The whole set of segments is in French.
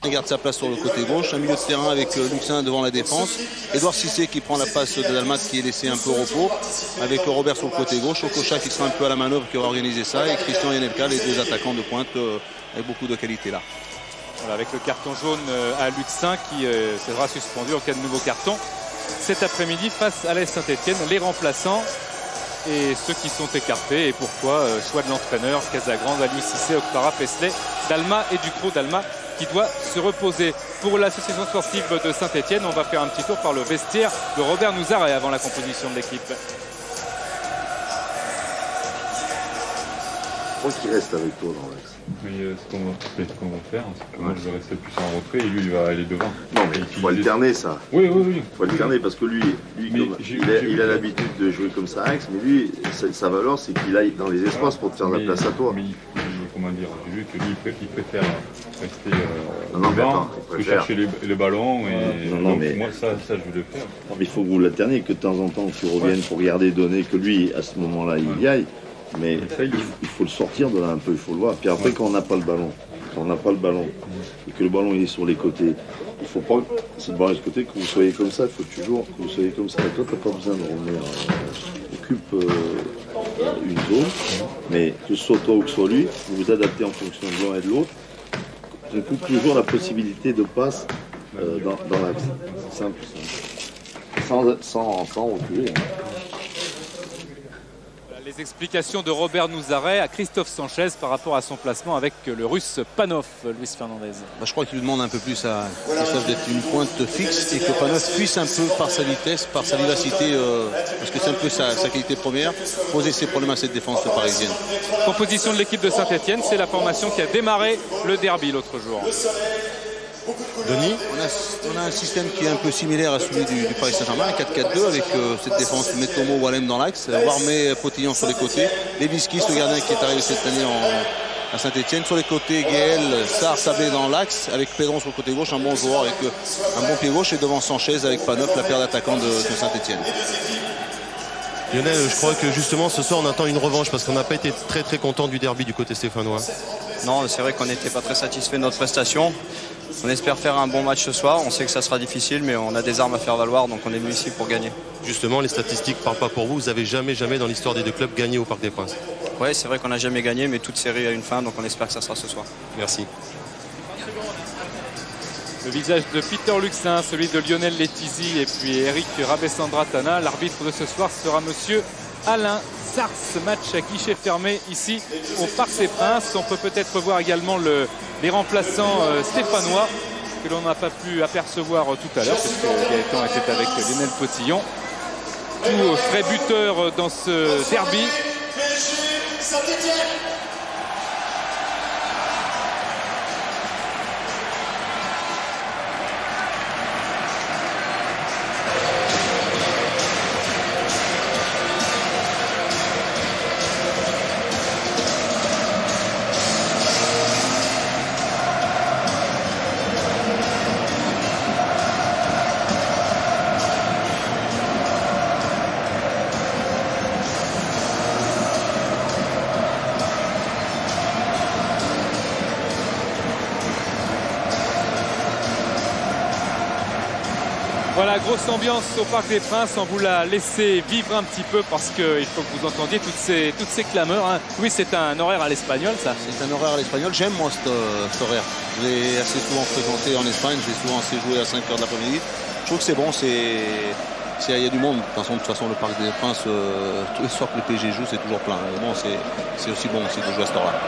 Il garde sa place sur le côté gauche, un milieu de terrain avec Luxin devant la défense, Edouard Cissé qui prend la place de Dalmat qui est laissé un peu au repos, avec Robert sur le côté gauche, Okocha qui sera un peu à la manœuvre qui aura organisé ça, et Christian Yanelka, les deux attaquants de pointe avec beaucoup de qualité là. Voilà, avec le carton jaune à Luxin qui sera suspendu en cas de nouveau carton cet après-midi face à l'AS Saint-Etienne, les remplaçants et ceux qui sont écartés. Et pourquoi choix de l'entraîneur, Casagrande, Aliou Cissé, Okpara, Pesley, Dalma et Ducrot. Dalma qui doit se reposer. Pour l'association sportive de Saint-Etienne, on va faire un petit tour par le vestiaire de Robert Nouzaret avant la composition de l'équipe. Je crois qu'il reste avec toi dans l'axe. Oui, ce qu'on va faire, c'est que moi je vais rester plus en retrait et lui il va aller devant. Non mais il faut alterner ça. Oui. Il faut alterner parce que lui il a l'habitude de jouer comme ça axe, mais lui, sa valeur c'est qu'il aille dans les espaces pour te faire la place à toi. Mais comment dire, j'ai vu que lui il préfère rester devant, que chercher les ballons et mais moi ça je veux le faire. Non, mais il faut que vous l'alternez, que de temps en temps tu reviennes pour regarder, donner, que lui à ce moment-là il y aille. Mais il faut le sortir de là un peu, il faut le voir. Puis après, quand on n'a pas le ballon, et que le ballon il est sur les côtés, il faut pas, c'est le ballon de côté, que vous soyez comme ça, il faut toujours que vous soyez comme ça. Et toi, tu n'as pas besoin de revenir, occupe une zone, mais que ce soit toi ou que ce soit lui, vous vous adaptez en fonction de l'un et de l'autre. On coupe toujours la possibilité de passe dans l'axe. C'est simple, sans reculer. Les explications de Robert Nouzaret à Christophe Sanchez par rapport à son placement avec le russe Panov, Luis Fernandez. Je crois qu'il lui demande un peu plus à Christophe d'être une pointe fixe et que Panov puisse un peu par sa vitesse, par sa vivacité, parce que c'est un peu sa qualité première, poser ses problèmes à cette défense parisienne. Composition de l'équipe de Saint-Etienne, c'est la formation qui a démarré le derby l'autre jour. Denis, on a un système qui est un peu similaire à celui du Paris Saint-Germain, un 4-4-2 avec cette défense Metomo, Wallem dans l'axe, Warmé, Potillon sur les côtés, Leviskis, le gardien qui est arrivé cette année à Saint-Etienne, sur les côtés Gaël, Sarr, Sablé dans l'axe, avec Pedron sur le côté gauche, un bon joueur avec un bon pied gauche, et devant Sanchez avec Panov, la paire d'attaquants de Saint-Etienne. Lionel, je crois que justement ce soir on attend une revanche parce qu'on n'a pas été très content du derby du côté stéphanois. Non, c'est vrai qu'on n'était pas très satisfait de notre prestation. On espère faire un bon match ce soir. On sait que ça sera difficile, mais on a des armes à faire valoir, donc on est venu ici pour gagner. Justement, les statistiques ne parlent pas pour vous. Vous n'avez jamais dans l'histoire des deux clubs gagné au Parc des Princes. Oui, c'est vrai qu'on n'a jamais gagné, mais toute série a une fin, donc on espère que ça sera ce soir. Merci. Le visage de Peter Luxin, celui de Lionel Letizy et puis Eric Rabessandratana. L'arbitre de ce soir sera monsieur Alain Sars. Match à guichet fermé ici au Parc des Princes. On peut peut-être voir également les remplaçants stéphanois que l'on n'a pas pu apercevoir tout à l'heure parce que Gaëtan était avec Lionel Potillon. Tout frais buteur dans ce derby. Voilà, grosse ambiance au Parc des Princes. On vous l'a laissé vivre un petit peu parce qu'il faut que vous entendiez toutes ces clameurs. Hein. Oui, c'est un horaire à l'espagnol, ça. C'est un horaire à l'espagnol. J'aime, moi, cet horaire. Je l'ai assez souvent fréquenté en Espagne. J'ai souvent assez joué à 5h de l'après-midi. Je trouve que c'est bon. Il y a du monde. De toute façon, le Parc des Princes, tous les soirs que le PSG joue, c'est toujours plein. Bon, c'est aussi bon aussi de jouer à cette heure-là.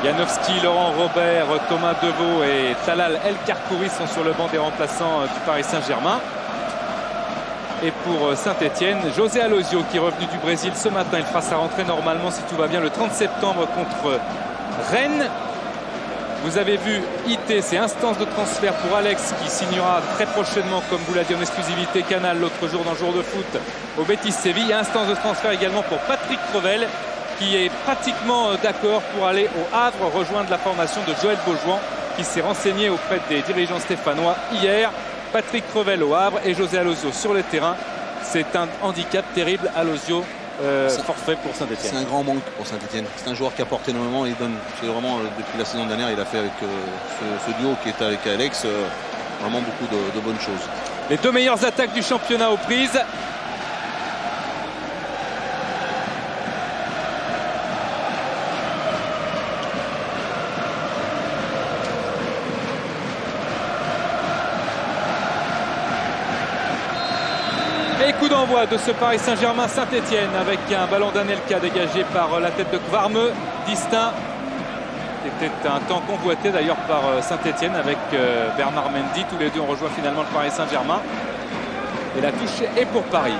Janowski, Laurent Robert, Thomas Deveau et Talal El Karkouri sont sur le banc des remplaçants du Paris Saint-Germain. Et pour Saint-Etienne, José Alozio qui est revenu du Brésil ce matin. Il fera sa rentrée normalement, si tout va bien, le 30 septembre contre Rennes. Vous avez vu IT, c'est instance de transfert pour Alex qui signera très prochainement, comme vous l'a dit en exclusivité Canal l'autre jour dans Jour de foot au Betis Séville. Instance de transfert également pour Patrick Crevel qui est pratiquement d'accord pour aller au Havre rejoindre la formation de Joël Beaujouan qui s'est renseigné auprès des dirigeants stéphanois hier. Patrick Crevel au Havre et José Alozio sur le terrain. C'est un handicap terrible. Alozio forfait pour Saint-Etienne. C'est un grand manque pour Saint-Etienne. C'est un joueur qui apporte énormément. Il donne, c'est vraiment depuis la saison dernière, il a fait avec ce duo qui est avec Alex vraiment beaucoup de bonnes choses. Les 2 meilleures attaques du championnat aux prises. Et coup d'envoi de ce Paris Saint-Germain Saint-Etienne avec un ballon d'Anelka dégagé par la tête de Kvarme, distinct. C'était un temps convoité d'ailleurs par Saint-Etienne avec Bernard Mendy. Tous les deux ont rejoint finalement le Paris Saint-Germain. Et la touche est pour Paris.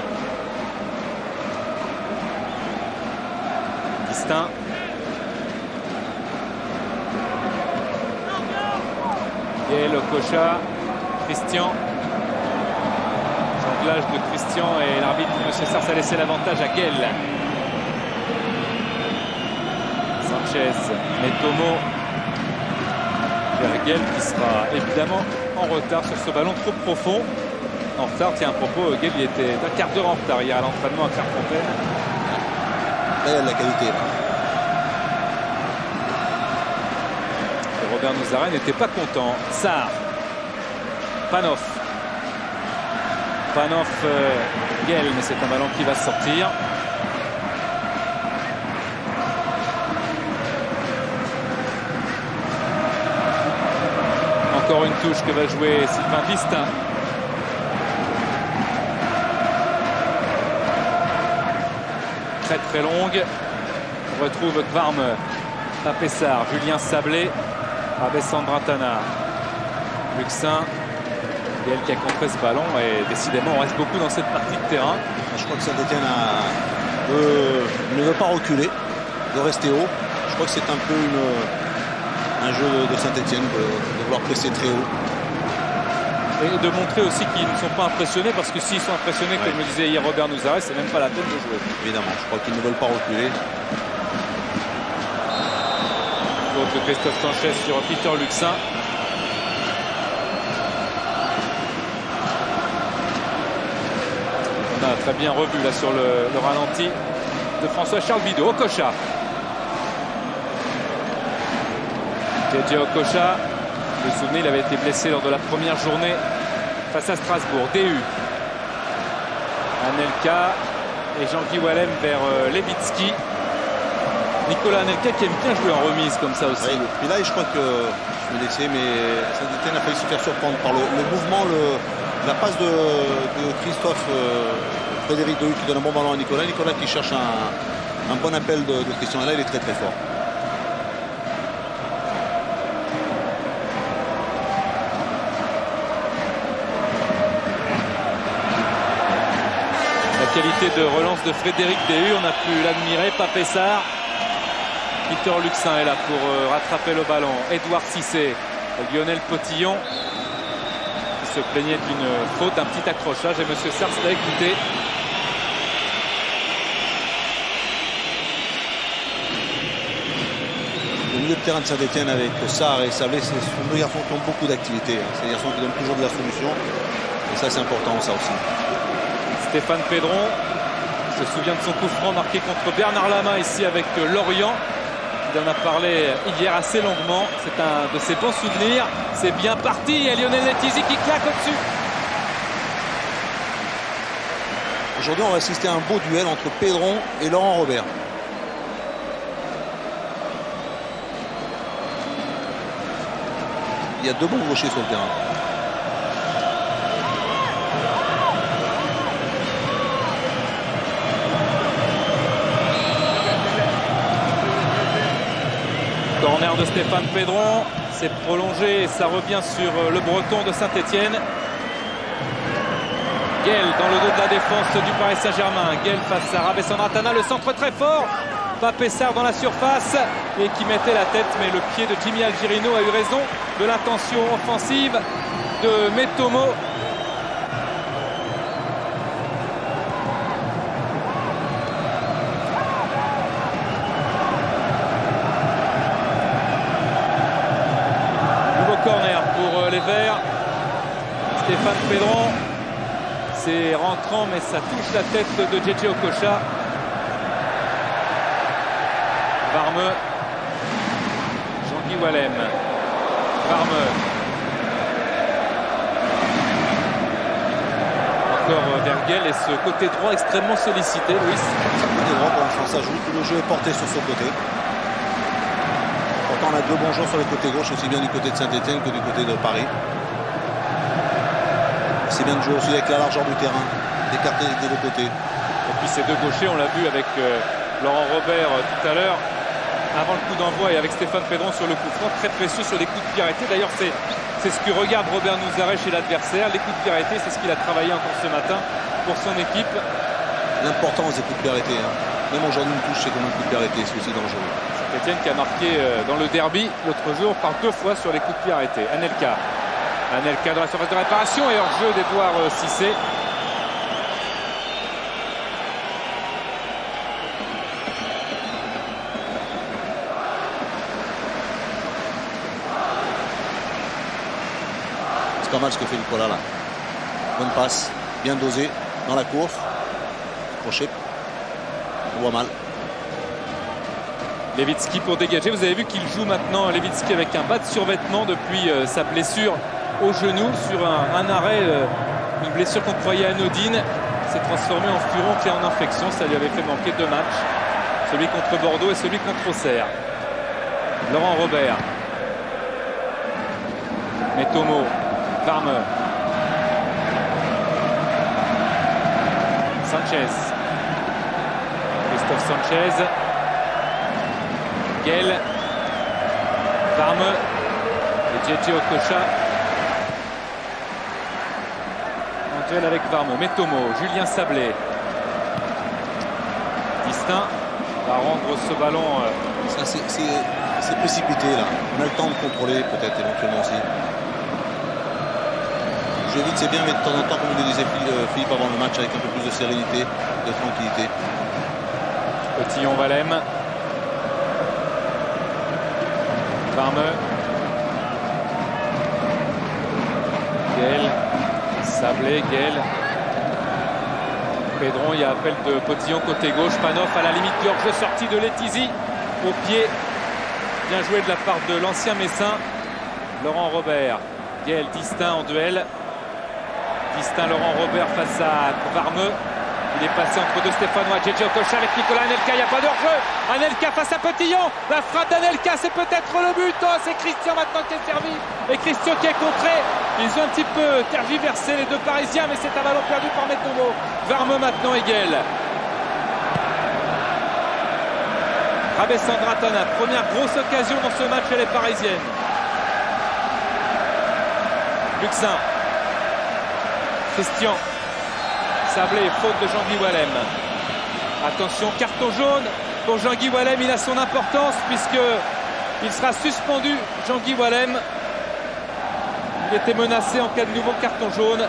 Distinct. Gaël Okocha, Christian. Jonglage de Christian et l'arbitre M. Sars a laissé l'avantage à Gaël. Sanchez, Metomo vers Gaël qui sera évidemment en retard sur ce ballon trop profond. En retard, tiens, à propos, Gaël il était un quart d'heure en retard hier à l'entraînement à Clairefontaine. Là, il y a de la qualité. Là. Et Robert Nouzaré n'était pas content. Sarr, Panov. Panov, Gaël, mais c'est un ballon qui va sortir. Encore une touche que va jouer Sylvain Distinct. Très très longue. On retrouve Kvarme, Papessard, Julien Sablé, Abessandratana, Luxin. Gaël qui a contré ce ballon et décidément on reste beaucoup dans cette partie de terrain. Je crois que Saint-Etienne ne veut pas reculer, de rester haut. Je crois que c'est un peu un jeu de Saint-Etienne de vouloir presser très haut. Et de montrer aussi qu'ils ne sont pas impressionnés, parce que s'ils sont impressionnés, comme le disait hier Robert Nouzaré, c'est même pas la peine de jouer. Évidemment, je crois qu'ils ne veulent pas reculer. Donc Christophe Sanchez sur Peter Luxin. On a très bien revu là sur le ralenti de François-Charles Bidot. Okocha. JJ Okocha. Vous vous souvenez, il avait été blessé lors de la première journée face à Strasbourg. DU. Anelka et Jean-Guy Wallem vers Levitsky. Nicolas Anelka qui aime bien jouer en remise comme ça aussi. Oui, et là, je crois que je vais laisser, mais Saint-Etienne a failli se faire surprendre par le mouvement, la passe de Christophe Frédéric Dehu qui donne un bon ballon à Nicolas. Nicolas qui cherche un bon appel de Christian. Et là, il est très très fort. La qualité de relance de Frédéric Dehu, on a pu l'admirer. Papessard. Peter Luxin est là pour rattraper le ballon. Édouard Cissé, Lionel Potillon qui se plaignait d'une faute, un petit accrochage et M. Sars l'a écouté. Le milieu de terrain de Saint-Etienne avec Sarr et Sablé, ce sont deux garçons qui ont beaucoup d'activité. C'est des garçons qui donnent toujours de la solution. Et ça, c'est important, ça aussi. Stéphane Pedron se souvient de son coup franc marqué contre Bernard Lama ici avec Lorient. Il en a parlé hier assez longuement. C'est un de ses bons souvenirs. C'est bien parti. Et Lionel Letizy qui claque au-dessus. Aujourd'hui, on va assister à un beau duel entre Pedron et Laurent Robert. Il y a deux bons gauchers sur le terrain. Corner de Stéphane Pedron, c'est prolongé et ça revient sur le breton de Saint-Etienne. Gaël dans le dos de la défense du Paris Saint-Germain. Gaël face à Rabessandratana, le centre très fort. Papessard dans la surface et qui mettait la tête, mais le pied de Jimmy Algirino a eu raison de l'intention offensive de Metomo. Corner pour les Verts. Stéphane Pedron, c'est rentrant mais ça touche la tête de JJ Okocha. Varmeux. Jean-Guy Wallem. Varmeux. Encore Verguel et ce côté droit extrêmement sollicité, Louis. Côté droit pour l'instant ça joue, tout le jeu est porté sur ce côté. Pourtant on a 2 bons joueurs sur le côté gauche, aussi bien du côté de Saint-Etienne que du côté de Paris. C'est bien de jouer aussi avec la largeur du terrain, d'écarter des deux côtés. Et puis ces deux gauchers, on l'a vu avec Laurent Robert tout à l'heure, avant le coup d'envoi et avec Stéphane Pedron sur le coup franc, très précieux sur les coups de pied arrêtés. D'ailleurs c'est ce que regarde Robert Nouzaret chez l'adversaire. Les coups de pied arrêtés, c'est ce qu'il a travaillé encore ce matin pour son équipe. L'importance des coups de pied arrêtés. Même aujourd'hui une touche, c'est comme un coup de pied arrêté, c'est aussi dangereux. Saint-Etienne qui a marqué dans le derby l'autre jour par 2 fois sur les coups de pied arrêtés. Anelka dans la surface de réparation et hors-jeu d'Edouard Cissé. C'est pas mal ce que fait Nicolas là. Bonne passe, bien dosé, dans la course. Crochet. On voit mal. Levitsky pour dégager. Vous avez vu qu'il joue maintenant, Levitsky, avec un bas de survêtement depuis sa blessure au genou sur un arrêt, une blessure qu'on croyait anodine. S'est transformé en furoncle et en infection. Ça lui avait fait manquer 2 matchs. Celui contre Bordeaux et celui contre Auxerre. Laurent Robert. Metomo. Varmeux. Sanchez. Christophe Sanchez. Guel. Varmeux. Et JJ Okocha. En duel avec Varmeux. Metomo. Julien Sablé. Distin va rendre ce ballon. Ça c'est précipité là. On a le temps de contrôler peut-être éventuellement aussi. Je vite c'est bien, mais de temps en temps, comme le disait Philippe avant le match, avec un peu plus de sérénité, de tranquillité. Cotillon-Valem. Varmeux. Guel. Sablé, Guel. Pedron, il y a appel de Potillon côté gauche. Panov à la limite du hors-jeu, sortie de Letizy au pied. Bien joué de la part de l'ancien Messin. Laurent Robert. Guel, Distin en duel. Distin, Laurent Robert face à Varmeux. Il est passé entre deux Stéphanois. JJ Okocha avec Nicolas Anelka. Il n'y a pas de hors-jeu. Anelka face à Potillon. La frappe d'Anelka, c'est peut-être le but. Oh, c'est Christian maintenant qui est servi. Et Christian qui est contré. Ils ont un petit peu tergiversé les deux Parisiens, mais c'est un ballon perdu par Metomo. Varmeux maintenant Eguel. Rabessandra Tana, première grosse occasion dans ce match, elle est parisienne. Luxin. Christian. Sablé, faute de Jean-Guy Wallem. Attention, carton jaune pour Jean-Guy Wallem. Il a son importance puisque il sera suspendu. Jean-Guy Wallem. Il était menacé en cas de nouveau carton jaune.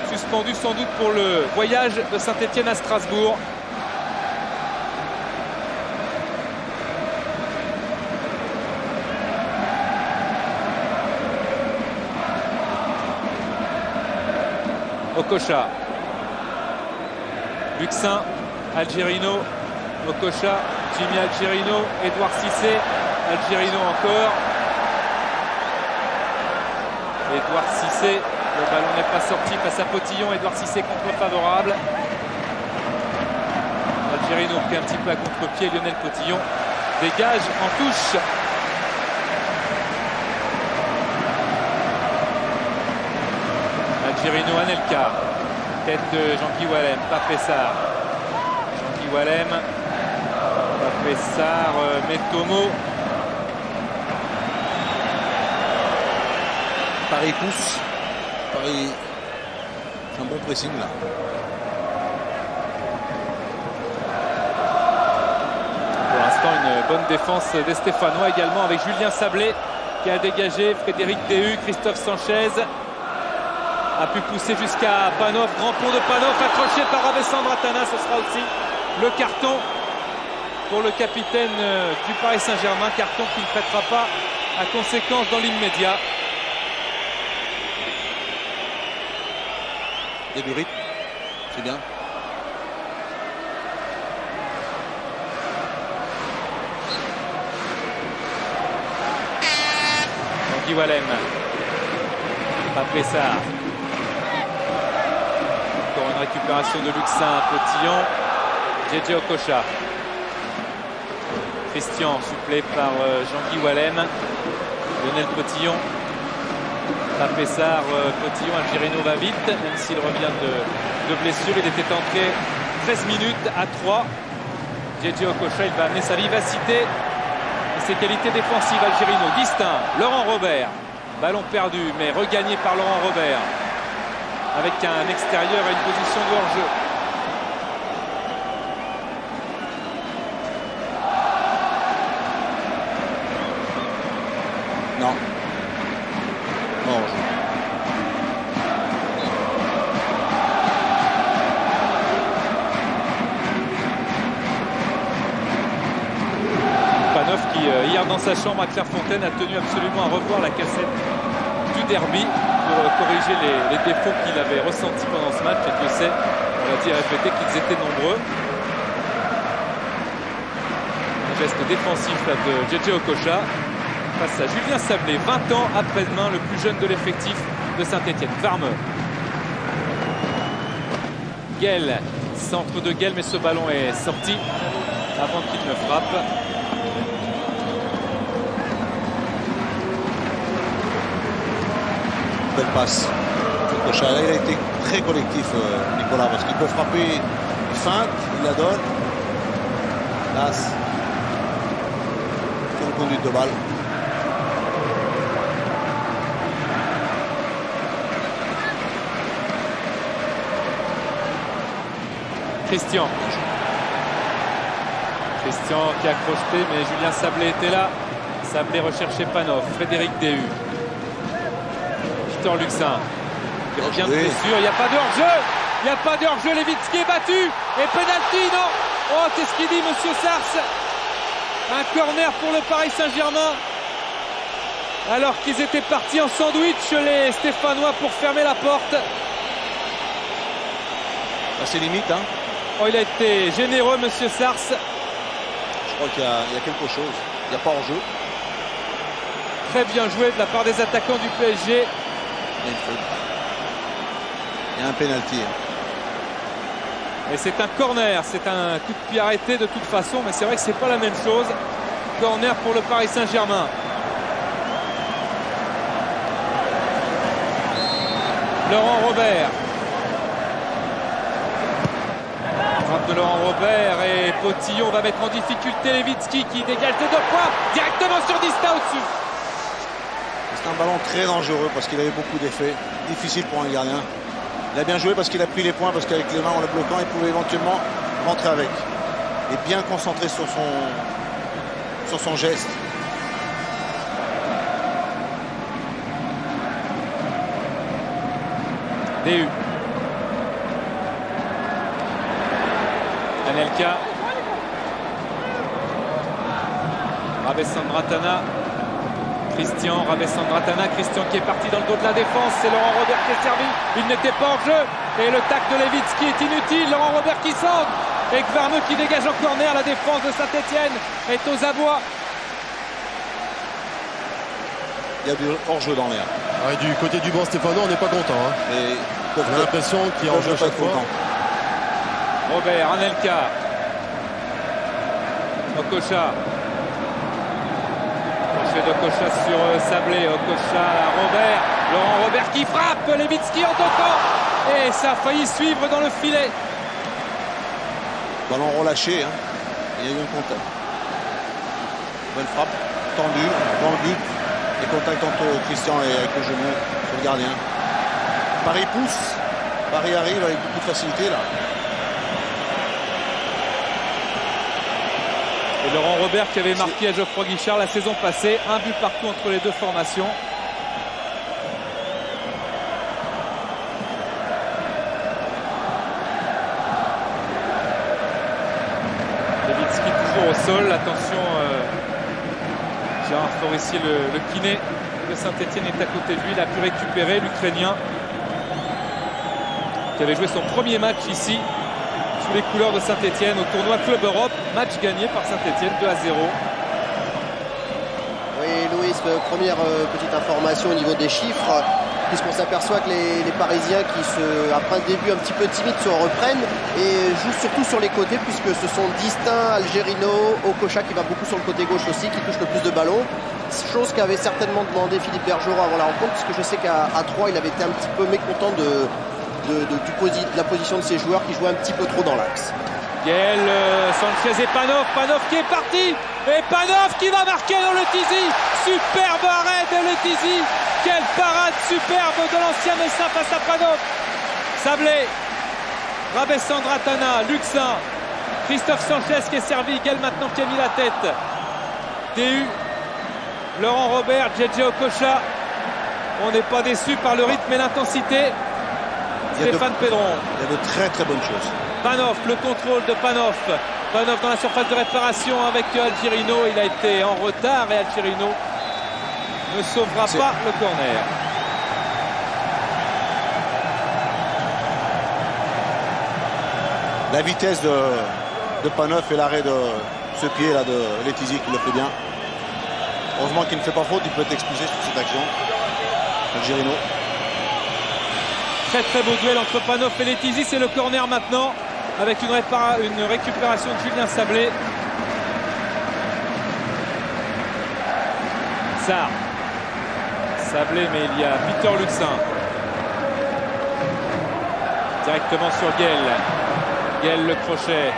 Suspendu sans doute pour le voyage de Saint-Etienne à Strasbourg. Okocha. Luxin, Algerino, Okocha, Jimmy Algerino, Edouard Cissé, Algerino encore. Edouard Cissé, le ballon n'est pas sorti face à Potillon. Edouard Cissé contre favorable. Algerino pris un petit peu à contre-pied. Lionel Potillon dégage en touche. Algerino, Anelka. Tête de Jean-Guy Wallem, Papessar. Jean-Guy Wallem, Papessar, Metomo. Paris pousse. Paris un bon pressing là. Pour l'instant, une bonne défense des Stéphanois également avec Julien Sablé qui a dégagé. Frédéric Déhu, Christophe Sanchez a pu pousser jusqu'à Panov. Grand pont de Panov accroché par Rabessandra Tana. Ce sera aussi le carton pour le capitaine du Paris Saint-Germain. Carton qui ne prêtera pas à conséquence dans l'immédiat. Début rythme, c'est bien. Jean-Guy Wallem. Papressard. Encore une récupération de Luxin. Petillon. JJ Okocha. Christian supplé par Jean-Guy Wallem. Lionel Petillon. Papressard, Petillon. Algerino va vite, même s'il revient de blessure. Il était entré 13 minutes à 3. JJ Okocha, il va amener sa vivacité et ses qualités défensives. Algerino, distinct, Laurent Robert. Ballon perdu, mais regagné par Laurent Robert. Avec un extérieur à une position de hors-jeu. Non. Hors-jeu. Qui hier dans sa chambre à Clairefontaine a tenu absolument à revoir la cassette du derby pour corriger les défauts qu'il avait ressentis pendant ce match. Et Dieu sait, on l'a dit et répété, qu'ils étaient nombreux. Un geste défensif là, de JJ Okocha face à Julien Sablé, 20 ans après-demain, le plus jeune de l'effectif de Saint-Etienne. Varmeux. Guel, centre de Guel, mais ce ballon est sorti avant qu'il ne frappe. Belle passe. Okocha, là, il a été très collectif, Nicolas, parce qu'il peut frapper, il feinte, il la donne. Là, quelle conduite de balle. Christian qui a crocheté, mais Julien Sablé était là. Sablé recherchait Panov. Frédéric Déhu. Victor Luxin qui revient de blessure. Il n'y a pas de hors-jeu. Il n'y a pas de hors-jeu. Levitsky est battu. Et penalty, non. Oh, qu'est-ce qu'il dit, monsieur Sars? Un corner pour le Paris Saint-Germain. Alors qu'ils étaient partis en sandwich, les Stéphanois, pour fermer la porte. C'est limite, hein. Oh, il a été généreux, monsieur Sars. Je crois qu'il y a quelque chose. Il n'y a pas hors-jeu. Très bien joué de la part des attaquants du PSG. Il y a une faute. Il y a un pénalty. Et c'est un corner, c'est un coup de pied arrêté de toute façon, mais c'est vrai que c'est pas la même chose. Corner pour le Paris Saint-Germain. Laurent Robert. Frappe de Laurent Robert et Potillon va mettre en difficulté Levitsky qui dégage de 2 points directement sur Dista au-dessus. C'est un ballon très dangereux parce qu'il avait beaucoup d'effets. Difficile pour un gardien. Il a bien joué parce qu'il a pris les points, parce qu'avec les mains en le bloquant, il pouvait éventuellement rentrer avec. Et bien concentré sur son geste. Déhu. Anelka. Rabessandratana. Christian qui est parti dans le dos de la défense. C'est Laurent Robert qui est servi. Il n'était pas en jeu. Et le tac de Levitsky est inutile. Laurent Robert qui centre. Et Varmeux qui dégage en corner. La défense de Saint-Etienne est aux abois. Il y a du hors-jeu dans l'air. Ouais, du côté du banc stéphanois, on n'est pas content. Hein. Et on a l'impression qu'il y a hors-jeu à chaque fois. Robert, Anelka. Okocha. Okocha sur Sablé, Okocha à Robert, Laurent Robert qui frappe, Levitsky en toquant et ça a failli suivre dans le filet. Ballon relâché, hein. Il y a eu un contact. Bonne frappe, tendue, dans le but, et contact entre Christian et avec le genou sur le gardien. Paris pousse, Paris arrive avec beaucoup de facilité là. Et Laurent Robert qui avait marqué à Geoffroy Guichard la saison passée, un but partout entre les deux formations. Levitsky toujours au sol, attention, Gérard Forissier, le kiné de Saint-Etienne est à côté de lui, il a pu récupérer l'Ukrainien qui avait joué son premier match ici sous les couleurs de Saint-Etienne au tournoi Club Europe. Match gagné par Saint-Etienne 2-0. Oui, Louis Fabrice, première petite information au niveau des chiffres, puisqu'on s'aperçoit que les Parisiens qui, après un début un petit peu timide, se reprennent et jouent surtout sur les côtés, puisque ce sont Distin, Algerino, Okocha qui va beaucoup sur le côté gauche aussi, qui touche le plus de ballons. Chose qu'avait certainement demandé Philippe Bergerot avant la rencontre, puisque je sais qu'à 3, il avait été un petit peu mécontent de la position de ses joueurs qui jouaient un petit peu trop dans l'axe. Gaël, Sanchez et Panov qui est parti, et Panov qui va marquer dans le Tizi. Superbe arrêt de le Tizi. Quelle parade superbe de l'ancien Messin face à Panov. Sablé, Rabessandratana, Luxin, Christophe Sanchez qui est servi, Gaël maintenant qui a mis la tête. DU, Laurent Robert, JJ Okocha. On n'est pas déçu par le rythme et l'intensité. Stéphane Pedron. Il y a de très très bonnes choses. Panov, le contrôle de Panov. Panov dans la surface de réparation avec Algerino. Il a été en retard et Algerino ne sauvera pas le corner. La vitesse de Panov et l'arrêt de ce pied là de Letizy qui le fait bien. Heureusement qu'il ne fait pas faute, il peut être excusé sur cette action. Algerino. Très très beau duel entre Panov et Letizy. C'est le corner maintenant avec une récupération de Julien Sablé. Sarr. Sablé, mais il y a Peter Luxin. Directement sur Gaël. Gaël le crochet.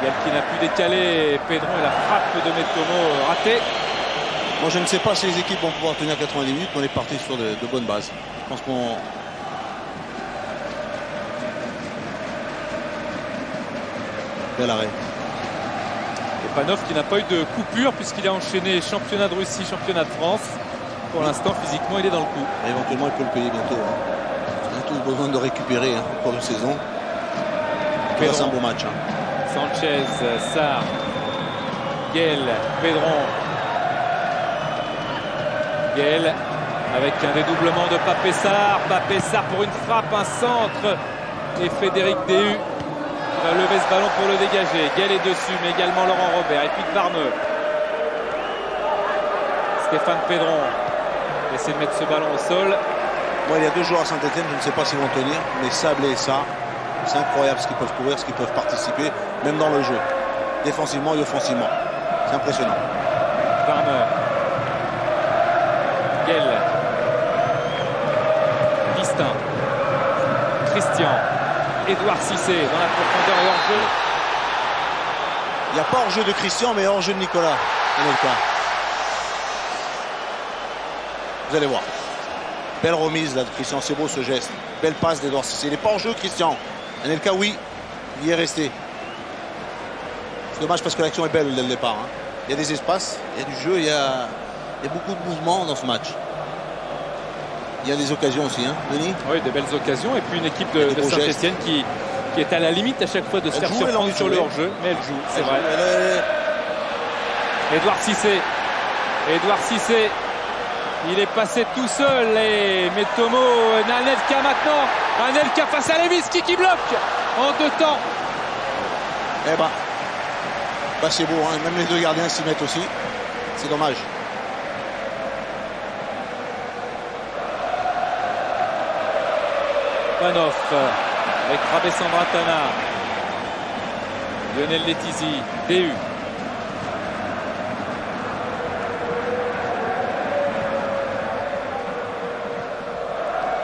Gaël qui n'a pu décaler Pedron et la frappe de Mettomo ratée. Moi je ne sais pas si les équipes vont pouvoir tenir 90 minutes, mais on est parti sur de bonnes bases. Je pense qu'on... Bel arrêt. Et Panov qui n'a pas eu de coupure puisqu'il a enchaîné championnat de Russie, championnat de France. Pour l'instant, physiquement, il est dans le coup. Et éventuellement, il peut le payer bientôt. Bientôt besoin de récupérer au cours de saison. C'est un beau match. Sanchez, Sarr, Gaël, Pedron. Gaël avec un dédoublement de Pape Sarr. Pape Sarr pour une frappe, un centre. Et Frédéric Déhu va lever ce ballon pour le dégager. Gaël est dessus, mais également Laurent Robert. Et puis Varmeux. Stéphane Pedron essaie de mettre ce ballon au sol. Bon, il y a deux joueurs à Saint-Etienne, je ne sais pas s'ils vont tenir, mais Sablé et ça, c'est incroyable ce qu'ils peuvent courir, ce qu'ils peuvent participer, même dans le jeu, défensivement et offensivement. C'est impressionnant. Varmeux. Gaël. Distin. Christian. Édouard Cissé dans la profondeur et hors-jeu. Il n'y a pas hors-jeu de Christian, mais hors-jeu de Nicolas. Vous allez voir. Belle remise là de Christian, c'est beau ce geste. Belle passe d'Edouard Cissé. Il n'est pas en jeu Christian. Anelka oui, il y est resté. C'est dommage parce que l'action est belle dès le départ. Il y a des espaces, il y a du jeu, il y a beaucoup de mouvements dans ce match. Il y a des occasions aussi, Denis. Oui, de belles occasions. Et puis une équipe de Saint-Etienne qui est à la limite à chaque fois de se faire surprendre sur le hors-jeu. Mais elle joue, c'est vrai. Édouard Cissé. Édouard Cissé. Il est passé tout seul et Mettomo, Anelka maintenant. Anelka face à Lewicki qui bloque en deux temps. Eh ben, c'est beau, même les deux gardiens s'y mettent aussi. C'est dommage. Panov avec Rabessandratana. Lionel Letizy, DU.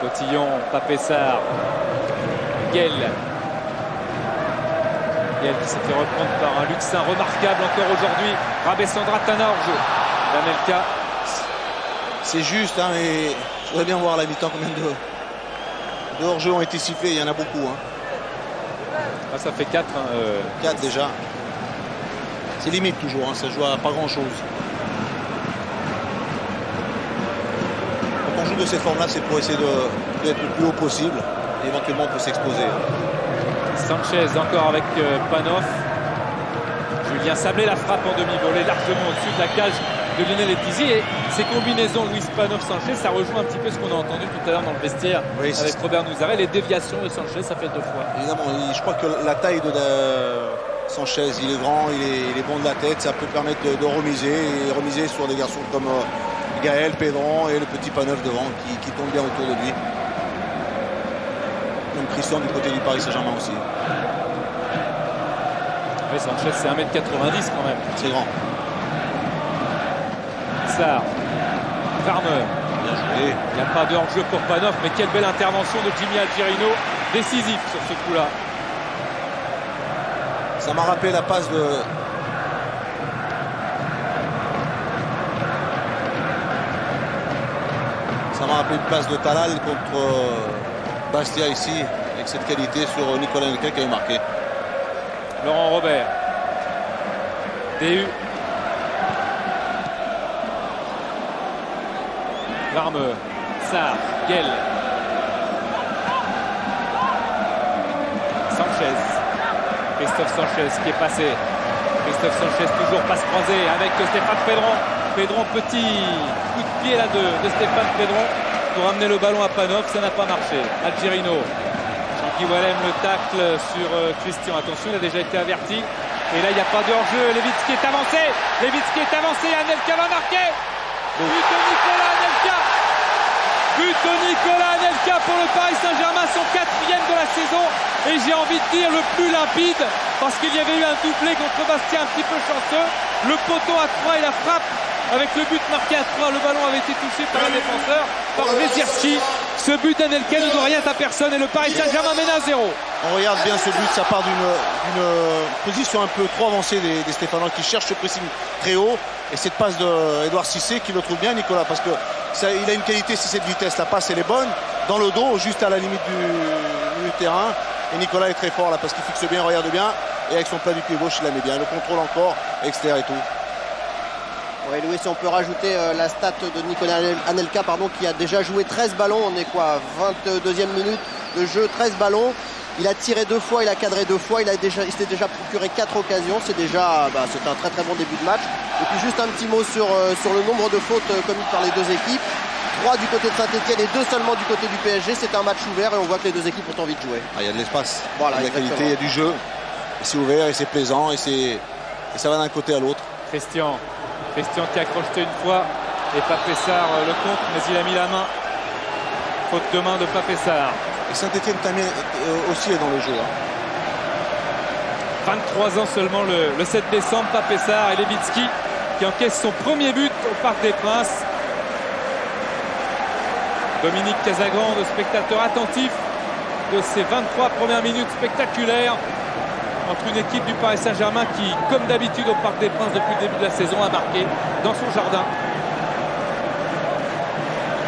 Cotillon, Pape Sarr, Gaël. Gaël qui s'est fait reprendre par un Luxin remarquable encore aujourd'hui. Rabessandratana hors jeu. Anelka. C'est juste, mais je voudrais bien voir à la mi-temps combien de hors-jeu ont été sifflés. Il y en a beaucoup. Ah, ça fait 4. 4 déjà. C'est limite toujours, ça joue à pas grand-chose. De cette forme-là, c'est pour essayer d'être le plus haut possible. Et éventuellement, on peut s'exposer. Sanchez encore avec Panov. Julien Sablé, la frappe en demi-volée largement au-dessus de la cage de Lionel Letizy. Et ces combinaisons Luis Panov-Sanchez, ça rejoint un petit peu ce qu'on a entendu tout à l'heure dans le vestiaire avec Robert Nouzaret. Les déviations de Sanchez, ça fait 2 fois. Évidemment, je crois que la taille Sanchez, il est grand, il est bon de la tête, ça peut permettre de remiser et remiser sur des garçons comme Gaël, Pedron et le petit Paneuf devant qui tombe bien autour de lui. Même Christian du côté du Paris Saint-Germain aussi. Oui, Sanchez, c'est 1m90 quand même. C'est grand. Sarr, Farmer. Bien joué. Il n'y a pas de hors-jeu pour Panov, mais quelle belle intervention de Jimmy Algerino, décisif sur ce coup-là. Ça m'a rappelé la passe de... Ça m'a rappelé une passe de Talal contre Bastia ici, avec cette qualité sur Nicolas Anelka qui avait marqué. Laurent Robert. DU. Larme. Sarr. Guel. Sanchez. Christophe Sanchez qui est passé. Christophe Sanchez toujours passe croisée avec Stéphane Pedron. Pedron, petit coup de pied là de Stéphane Pedron pour amener le ballon à Panov. Ça n'a pas marché. Algerino. Jean-Guy Wallem le tacle sur Christian. Attention, il a déjà été averti. Et là, il n'y a pas de hors-jeu. Levitsky est avancé. Levitsky est avancé. Anelka va marquer. But de Nicolas Anelka. But de Nicolas Anelka pour le Paris Saint-Germain, son 4e de la saison. Et j'ai envie de dire le plus limpide, parce qu'il y avait eu un doublé contre Bastia un petit peu chanceux. Le poteau à 3 et la frappe avec le but marqué à 3. Le ballon avait été touché par un défenseur, par Vezierski. Ce but d'Anelka ne doit rien à personne et le Paris Saint-Germain mène à 0. On regarde bien ce but, ça part d'une position un peu trop avancée des Stéphanois qui cherchent ce pressing très haut. Et cette passe d'Edouard Cissé qui le trouve bien, Nicolas, parce que il a une qualité, c'est cette vitesse. La passe, elle est bonne, dans le dos, juste à la limite du terrain. Et Nicolas est très fort là parce qu'il fixe bien, regarde bien. Et avec son plat du pied gauche, il la met bien. Le contrôle encore, extérieur et tout. Oui, Louis, si on peut rajouter la stat de Nicolas Anelka, qui a déjà joué 13 ballons. On est quoi, 22e minute de jeu, 13 ballons. Il a tiré 2 fois, il a cadré 2 fois, il s'est déjà procuré 4 occasions. C'est déjà c'est un très très bon début de match. Et puis juste un petit mot sur le nombre de fautes commises par les deux équipes. 3 du côté de Saint-Etienne et 2 seulement du côté du PSG. C'est un match ouvert et on voit que les deux équipes ont envie de jouer. Il y a de l'espace, voilà, il y a de la qualité, il y a du jeu. C'est ouvert et c'est plaisant et ça va d'un côté à l'autre. Christian qui a crocheté une fois et Pape Sarr le compte, mais il a mis la main. Faute de main de Pape Sarr. Et Saint-Etienne aussi est dans le jeu. 23 ans seulement le 7 décembre. Pape Sarr et Levitsky qui encaisse son premier but au Parc des Princes. Dominique Casagrande, spectateur attentif de ces 23 premières minutes spectaculaires entre une équipe du Paris Saint-Germain qui, comme d'habitude au Parc des Princes depuis le début de la saison, a marqué dans son jardin.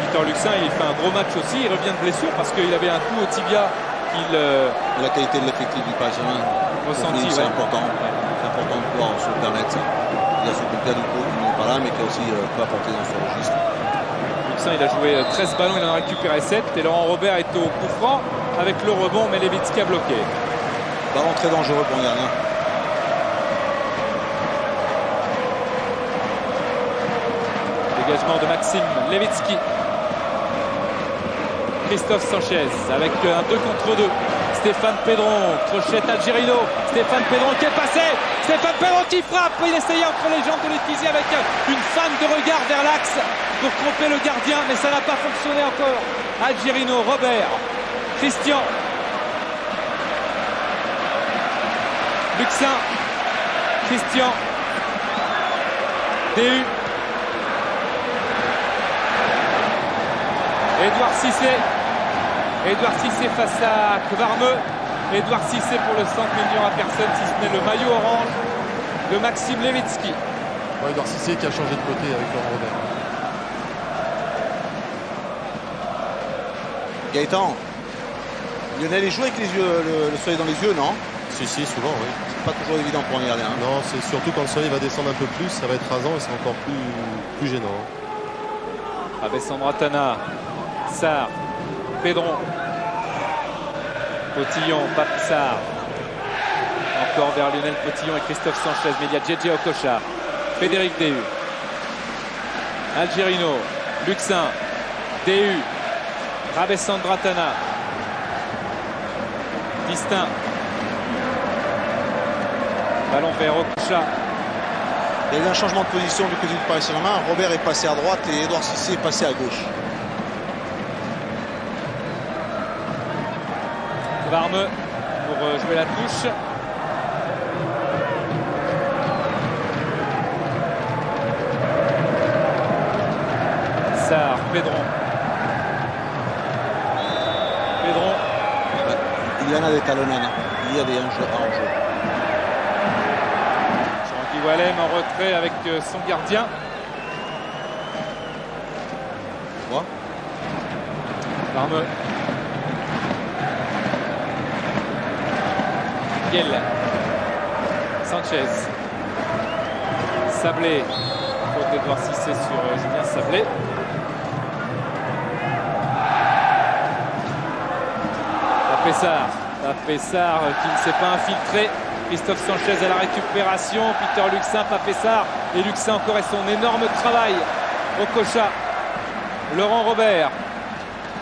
Victor Luxin, il fait un gros match aussi, il revient de blessure parce qu'il avait un coup au tibia qu'il... La qualité de l'effectif du Paris Saint-Germain ressenti, c'est important. C'est important de pouvoir se le permettre ça. Il y a son coup qui n'est pas là, mais qui a aussi peut apporter dans ce registre. Luxin, il a joué 13 ballons, il en a récupéré 7 et Laurent Robert est au coup franc avec le rebond, mais Levitsky a bloqué. Ballon très dangereux pour le gardien. Dégagement de Maxime Levitsky. Christophe Sanchez avec un 2 contre 2. Stéphane Pedron, crochette Algerino. Stéphane Pedron qui est passé. Stéphane Pedron qui frappe. Il essayait entre les jambes de Letizy avec une fan de regard vers l'axe pour tromper le gardien, mais ça n'a pas fonctionné encore. Algerino, Robert, Christian. Luxin, Christian, DU, Edouard Cissé. Edouard Cissé face à Kvarmeux. Edouard Cissé pour le 100 millions à personne, si ce n'est le maillot orange de Maxime Levitsky. Edouard Cissé qui a changé de côté avec Laurent Robert. Gaëtan, Lionel, il joue avec les yeux, le soleil dans les yeux, non? Si, souvent, oui. C'est pas toujours évident pour un gardien. Non, c'est surtout quand le soleil va descendre un peu plus, ça va être rasant et c'est encore plus gênant. Alessandro Attana, Sarr, Pedron, Potillon, Pape Sarr. Encore vers Lionel Potillon et Christophe Sanchez, mais il y a JJ Okocha, Frédéric DU, Algerino, Luxin, DU, Alessandro Attana, Distin, Ballon vers Okocha. Il y a eu un changement de position du côté du Paris Saint-Germain. Robert est passé à droite et Edouard Cissé est passé à gauche. Varme pour jouer la touche. Sarr, Pedron. Il y en a des talonnades. Il y a des enjeux à enjeu. Jean-Guy Wallem en retrait avec son gardien. Quoi? Varme. Giel. Sanchez. Sablé. Faute d'Edouard Cissé sur Julien Sablé. Papessard qui ne s'est pas infiltré. Christophe Sanchez à la récupération. Peter Luxin, Papessard. Et Luxin encore et son énorme travail. Okocha. Laurent Robert.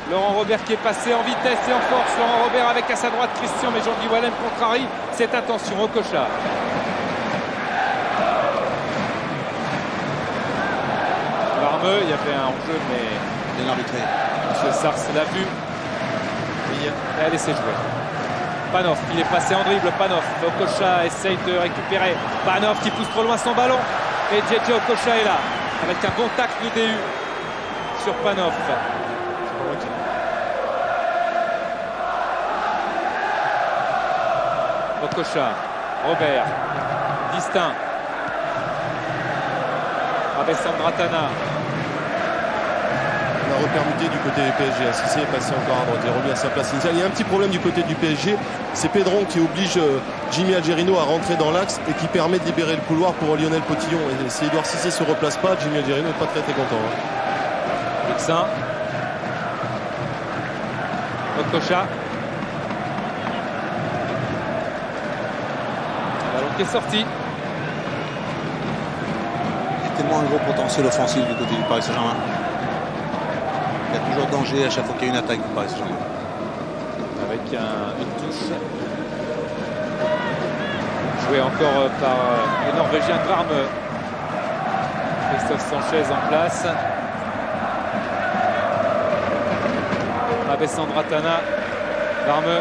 Laurent Robert qui est passé en vitesse et en force. Laurent Robert avec à sa droite Christian, mais Jean-Guy Wallem contrarie cette intention. Okocha. Varme, il y avait un enjeu, mais Bien arbitré. M. Sars l'a vu. Et a laissé jouer. Panov, il est passé en dribble. Panov. Okocha essaye de récupérer. Panov qui pousse trop loin son ballon. Et JJ Okocha est là. Avec un bon tacle de DU sur Panov. Okocha, Robert, Distin, Abessandratana. On a repermuté du côté du PSG. Cissé est passé encore à droite. Il est revenu à sa place initiale. Il y a un petit problème du côté du PSG. C'est Pedron qui oblige Jimmy Algerino à rentrer dans l'axe et qui permet de libérer le couloir pour Lionel Potillon. Et si Edouard Cissé ne se replace pas, Jimmy Algerino n'est pas très content. Luxin. Okocha. Ballon qui est sorti. Il y a tellement un gros potentiel offensif du côté du Paris Saint-Germain. Il y a toujours danger à chaque fois qu'il y a une attaque du Paris Saint-Germain. Avec une touche. Joué encore par le Norvégien Varme. Christophe Sanchez en place. Abessandratana. Varme.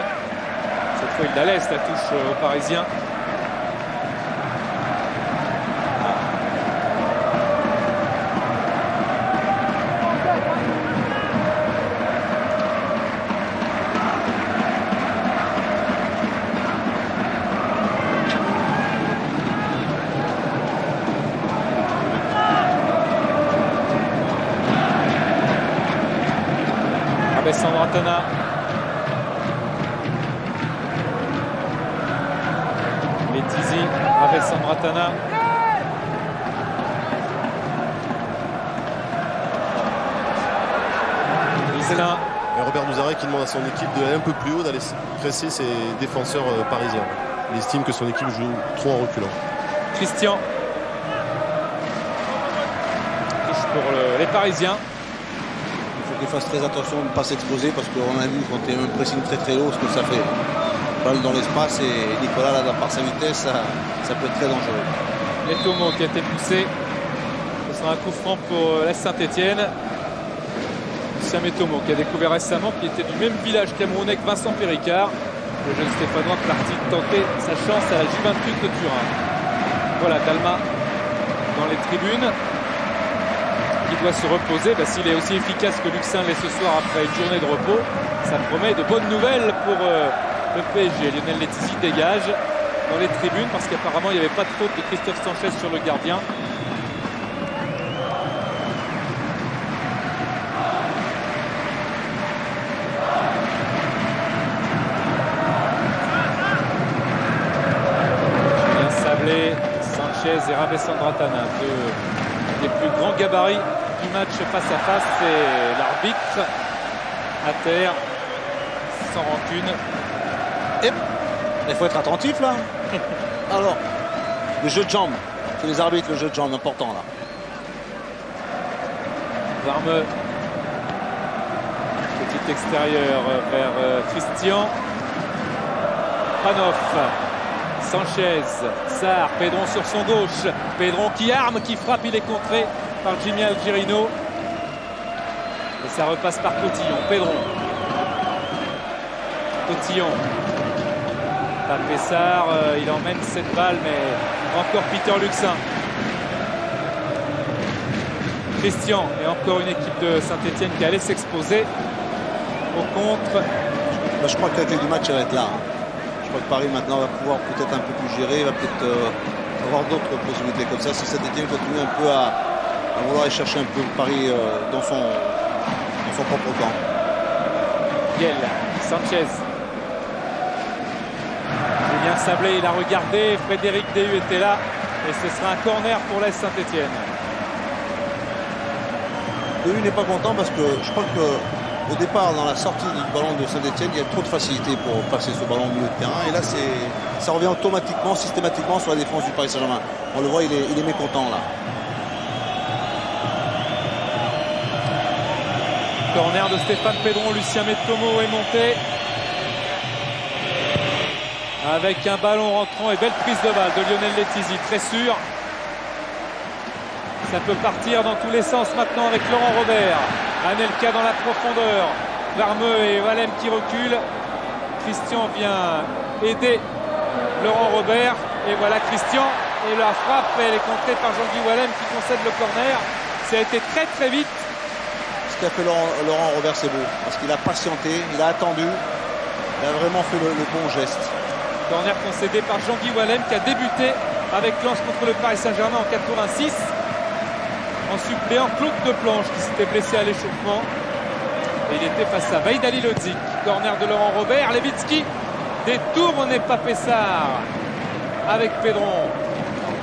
Cette fois il la laisse la touche aux Parisiens. Abessandratana. Letizi, Abessandratana. Iselin. Et Robert Nouzaré qui demande à son équipe d'aller un peu plus haut, d'aller presser ses défenseurs parisiens. Il estime que son équipe joue trop en reculant. Christian. Touche pour les Parisiens. Il fasse très attention de ne pas s'exposer parce qu'on a vu quand il y a un pressing très haut ce que ça fait. Balle dans l'espace et Nicolas là par sa vitesse ça peut être très dangereux. Metomo qui a été poussé. Ce sera un coup franc pour la Saint-Etienne. Lucien Metomo qui a découvert récemment qu'il était du même village camerounais que Vincent Péricard. Le jeune Stéphanois parti tenter sa chance à la Juventus de Turin. Voilà Dalma dans les tribunes. Qui doit se reposer. S'il est aussi efficace que Luxin l'est ce soir après une journée de repos, ça promet de bonnes nouvelles pour le PSG. Lionel Letizi dégage dans les tribunes parce qu'apparemment il n'y avait pas de faute de Christophe Sanchez sur le gardien. Julien Sablé, Sanchez et Abessandratana, deux des plus grands gabarits du match face à face. C'est l'arbitre à terre, sans rancune. Et il faut être attentif là. Alors, le jeu de jambes. C'est les arbitres, le jeu de jambes, important là. Varme. Petit extérieur vers Christian. Panov. Sanchez, Sarr, Pedron sur son gauche. Pedron qui arme, qui frappe, il est contré par Jimmy Algerino. Et ça repasse par Cotillon. Pedron. Cotillon. Pessard, il emmène cette balle, mais encore Peter Luxin. Christian et encore une équipe de Saint-Etienne qui allait s'exposer au contre. Je crois que la clé du match elle va être là. Je crois que Paris maintenant va pouvoir peut-être un peu plus gérer, va peut-être avoir d'autres possibilités comme ça. Si Saint-Etienne continue un peu à vouloir aller chercher un peu Paris dans son propre camp. Biel, Sanchez. Julien Sablé, il a regardé. Frédéric Déhu était là. Et ce sera un corner pour l'AS Saint-Etienne. Déhu n'est pas content parce que je crois qu'au départ, dans la sortie du ballon de Saint-Etienne, il y a trop de facilité pour passer ce ballon au milieu de terrain. Et là, ça revient automatiquement, systématiquement sur la défense du Paris Saint-Germain. On le voit, il est mécontent là. Corner de Stéphane Pedron, Lucien Mettomo est monté. Avec un ballon rentrant et belle prise de balle de Lionel Letizy, très sûr. Ça peut partir dans tous les sens maintenant avec Laurent Robert. Anelka dans la profondeur. Varmeux et Wallem qui reculent. Christian vient aider Laurent Robert. Et voilà Christian. Et la frappe, elle est contrée par Jean-Guy Wallem qui concède le corner. Ça a été très très vite. Ce qu'a fait Laurent Robert, c'est beau. Parce qu'il a patienté, il a attendu. Il a vraiment fait le bon geste. Corner concédé par Jean-Guy Wallem qui a débuté avec Lens contre le Paris Saint-Germain en 86. En suppléant Claude Deplanche qui s'était blessé à l'échauffement. Et il était face à Vaidali Lodzik. Corner de Laurent Robert. Levitsky détourne pas Pessard avec Pedron.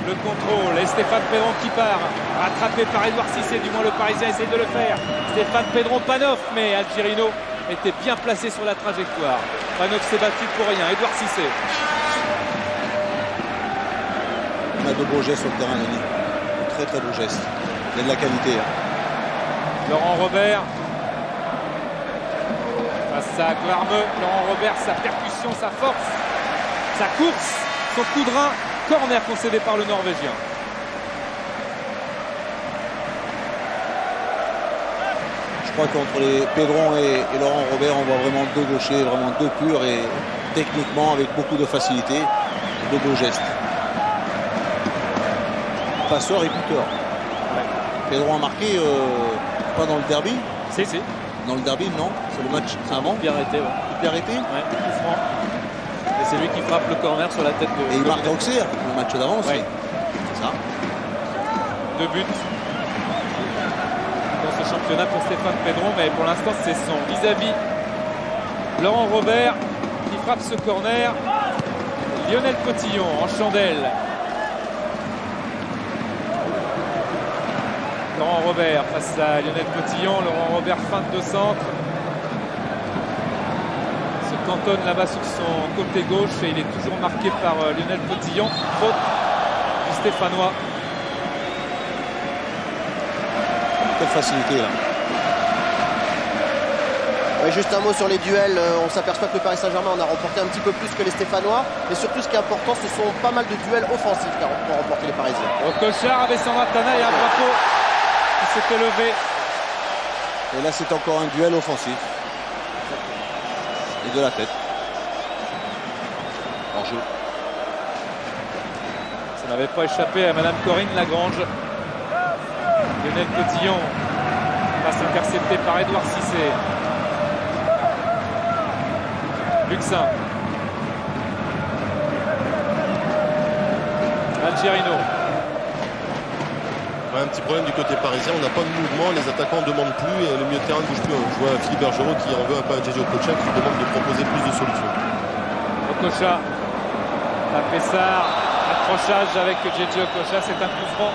Le contrôle et Stéphane Pedron qui part. Rattrapé par Edouard Cissé, du moins le Parisien essaie de le faire. Stéphane Pedron, Panov, mais Algerino était bien placé sur la trajectoire. Panov s'est battu pour rien. Edouard Cissé. On a de beaux gestes sur le terrain, Denis. Très très beaux gestes. Il y a de la qualité. Laurent Robert. Face à Glarmeux. Laurent Robert, sa percussion, sa force, sa course, son coup de rein. Corner concédé par le Norvégien. Je crois qu'entre les Pedron et Laurent Robert, on voit vraiment deux gauchers, vraiment deux purs et techniquement avec beaucoup de facilité, de beaux gestes. Passeur et buteur. Ouais. Pedron a marqué, pas dans le derby. Si. Dans le derby, non. C'est le match avant. Il a arrêté, ouais. Il a arrêté. Ouais, coup franc. Et c'est lui qui frappe le corner sur la tête de... Et il marque à Auxerre, le match d'avant aussi. Ouais. C'est ça. 2 buts dans ce championnat pour Stéphane Pedron, mais pour l'instant c'est son vis-à-vis Laurent Robert qui frappe ce corner. Lionel Cotillon en chandelle. Laurent Robert face à Lionel Cotillon. Laurent Robert feinte de centre. Se cantonne là-bas sur son côté gauche et il est toujours marqué par Lionel Cotillon. Faute du Stéphanois. Quelle facilité là. Ouais, juste un mot sur les duels. On s'aperçoit que le Paris Saint-Germain en a remporté un petit peu plus que les Stéphanois. Et surtout ce qui est important, ce sont pas mal de duels offensifs qui ont remporté les Parisiens. Okocha avec Sandra Tana et un drapeau qui s'était levé. Et là c'est encore un duel offensif. Et de la tête. En jeu. Ça n'avait pas échappé à Madame Corinne Lagrange. Lionel Cotillon passe intercepté par Edouard Cissé. Luxin. Algerino. Un petit problème du côté parisien, on n'a pas de mouvement, les attaquants ne demandent plus et le milieu de terrain ne bouge plus. Je vois Philippe Bergerot qui en veut un peu à JJ Okocha qui demande de proposer plus de solutions. Okocha à Pessard, accrochage avec JJ Okocha, c'est un coup franc.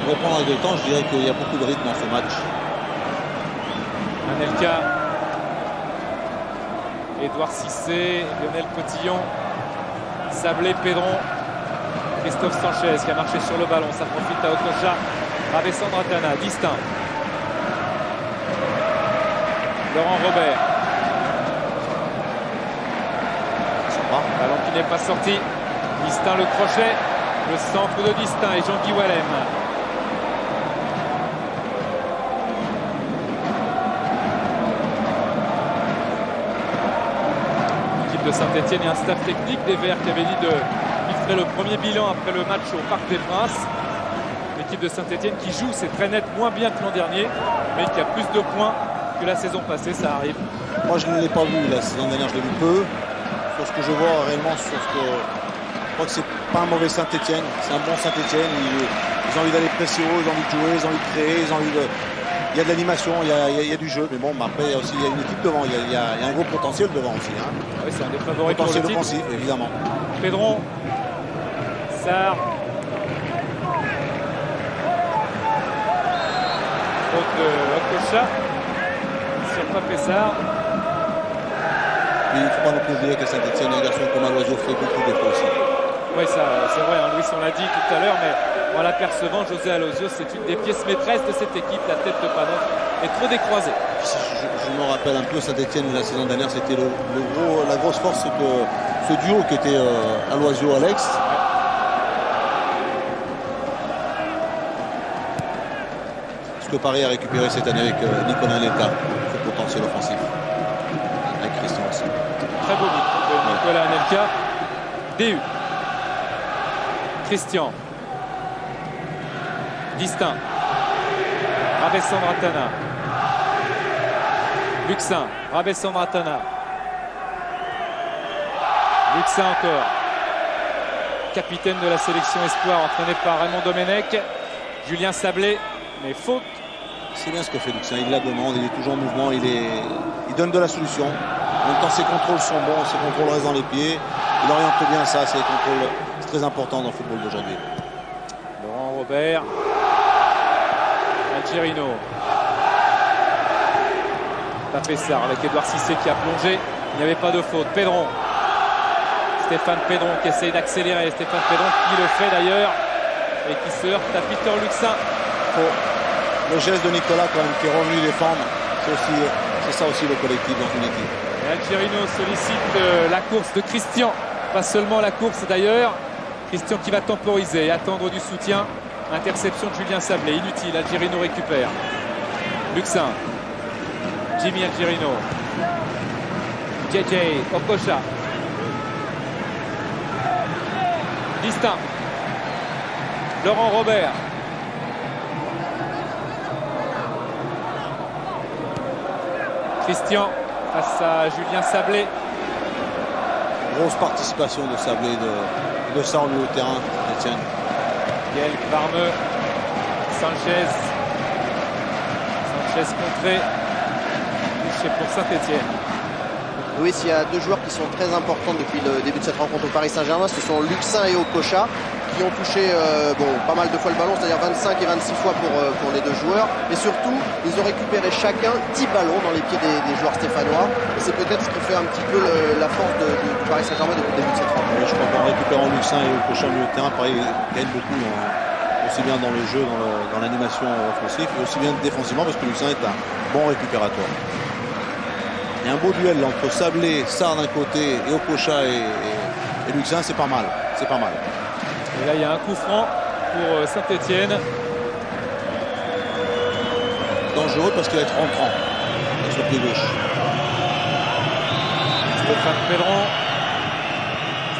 Pour reprendre avec le temps, je dirais qu'il y a beaucoup de rythme dans ce match. Anelka, Edouard Cissé, Lionel Cotillon, Sablé, Pedron. Christophe Sanchez qui a marché sur le ballon, ça profite à Okocha. Alessandro Atana, distinct. Laurent Robert. pas. Ballon qui n'est pas sorti. Distin le crochet. Le centre de Distin et Jean-Guy Wallem. L'équipe de Saint-Etienne et un staff technique des Verts qui avait dit qu'il ferait le premier bilan après le match au Parc des Princes. L'équipe de Saint-Etienne qui joue, c'est très net, moins bien que l'an dernier, mais qui a plus de points que la saison passée, ça arrive. Moi je ne l'ai pas vu la saison dernière, je l'ai vu peu. Sur ce que je vois réellement, sur ce que je crois que c'est pas un mauvais Saint-Etienne, c'est un bon Saint-Etienne. Ils ont envie d'aller presser haut, ils ont envie de jouer, ils ont envie de créer, ils ont envie de. Il y a de l'animation, il y a du jeu, mais bon, après il y a aussi une équipe devant, il y a un gros potentiel devant aussi. Hein. Oui, c'est un des favoris pour le titre. Offensif, évidemment. Pedron, Sarr. Faute de Okocha sur Papessard. Il ne faut pas non plus oublier que Saint-Etienne, un garçon comme Aloisio fait beaucoup de défauts aussi. Oui, ça c'est vrai, hein, Louis, on l'a dit tout à l'heure, mais en l'apercevant, José Aloisio, c'est une des pièces maîtresses de cette équipe. La tête de Panoff est trop décroisée. Je me rappelle un peu Saint-Etienne la saison dernière, c'était la grosse force de ce duo qui était Aloisio-Alex. Ce que Paris a récupéré cette année avec Nicolas Anelka, ce potentiel offensif. Avec Christian aussi. Très beau but de Nicolas Anelka. DU. Christian. Distin. Rabessandratana. Luxin. Rabessandratana. Luxin encore. Capitaine de la sélection espoir entraîné par Raymond Domenech. Julien Sablé. Mais faute. C'est bien ce que fait Luxin. Il la demande, il est toujours en mouvement, il donne de la solution. En même temps, ses contrôles sont bons, ses contrôles restent dans les pieds. Il oriente bien ça, c'est contrôles. C'est très important dans le football d'aujourd'hui. Laurent Robert. Algerino. Papessard avec Edouard Cissé qui a plongé. Il n'y avait pas de faute. Pedron. Stéphane Pedron qui essaye d'accélérer. Stéphane Pedron qui le fait d'ailleurs. Et qui se heurte à Peter Luxin. Le geste de Nicolas quand même qui est revenu défendre. C'est ça aussi le collectif dans une équipe. Et Algerino sollicite la course de Christian. Pas seulement la course d'ailleurs. Christian qui va temporiser et attendre du soutien. Interception de Julien Sablé. Inutile. Algerino récupère. Luxin. Jimmy Algerino. JJ Okocha. Distin. Laurent Robert. Christian face à Julien Sablé. Grosse participation de Sablé de ça au milieu de terrain, Etienne. Gaël Varmeux. Sanchez contré. Touché pour Saint-Etienne. Oui, s'il y a deux joueurs qui sont très importants depuis le début de cette rencontre au Paris Saint-Germain, ce sont Luxin et Okocha qui ont touché pas mal de fois le ballon, c'est-à-dire 25 et 26 fois pour les deux joueurs. Et surtout, ils ont récupéré chacun 10 ballons dans les pieds des joueurs stéphanois. Et c'est peut-être ce qui fait un petit peu la force du Paris Saint-Germain depuis le début de cette rencontre. Oui, je crois qu'en récupérant Luxin et Okocha au milieu de terrain, Paris gagne beaucoup, aussi bien dans le jeu, dans l'animation offensive, et aussi bien défensivement, parce que Luxin est un bon récupérateur. Il y a un beau duel là, entre Sablé, Sarr d'un côté et Okocha et Luxin, c'est pas mal. C'est pas mal. Et là, il y a un coup franc pour Saint-Etienne. Dangereux parce qu'il va être rentrant sur le pied gauche.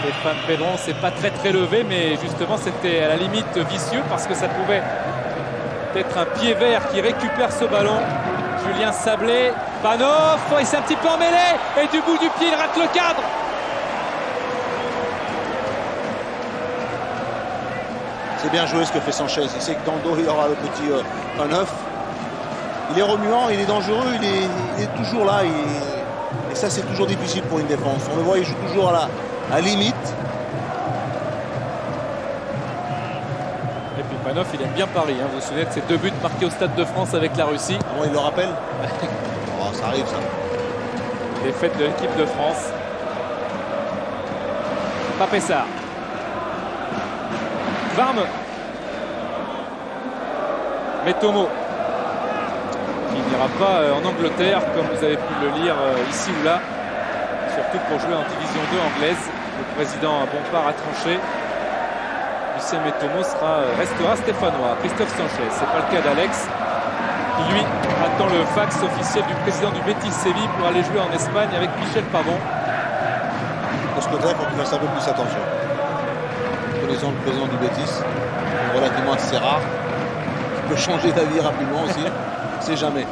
Stéphane Pedron, c'est pas très levé, mais justement, c'était à la limite vicieux parce que ça pouvait être un pied vert qui récupère ce ballon. Julien Sablé, Panoff, il s'est un petit peu emmêlé et du bout du pied, il rate le cadre. C'est bien joué ce que fait Sanchez. Il sait que dans le dos, il y aura le petit Panoff. Il est remuant, il est dangereux, il est toujours là. Et ça, c'est toujours difficile pour une défense. On le voit, il joue toujours à la limite. Et puis Panoff, il aime bien Paris. Vous vous souvenez de ses 2 buts marqués au Stade de France avec la Russie. Comment il le rappelle? Oh, ça arrive, ça. Défaite de l'équipe de France. Papessard. Varme. Metomo. Qui n'ira pas en Angleterre, comme vous avez pu le lire ici ou là. Surtout pour jouer en division 2 anglaise. Le président Bompard a tranché. Lucien Mettomo restera stéphanois. Christophe Sanchez, c'est pas le cas d'Alex, qui lui attend le fax officiel du président du Betis Séville pour aller jouer en Espagne avec Michel Pavon. De ce côté, il faut qu'il fasse un peu plus attention. Connaissant le président du Betis, relativement assez rare, qui peut changer d'avis rapidement aussi, on ne sait jamais.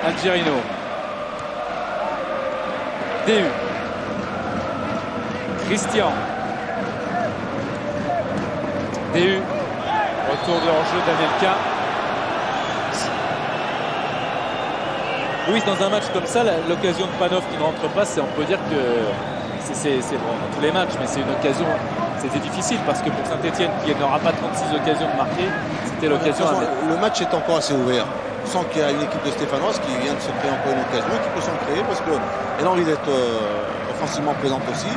Algerino. DU. Christian. DU. Retour de hors-jeu d'Anelka. Louis, dans un match comme ça, l'occasion de Panov qui ne rentre pas, on peut dire que c'est bon dans tous les matchs, mais c'est une occasion. C'était difficile parce que pour Saint-Etienne, qui n'aura pas 36 occasions de marquer, c'était l'occasion. Le match est encore assez ouvert. On sent qu'il y a une équipe de Stéphanoise qui vient de se créer encore une occasion et qui peut s'en créer parce qu'elle a envie d'être offensivement présente aussi.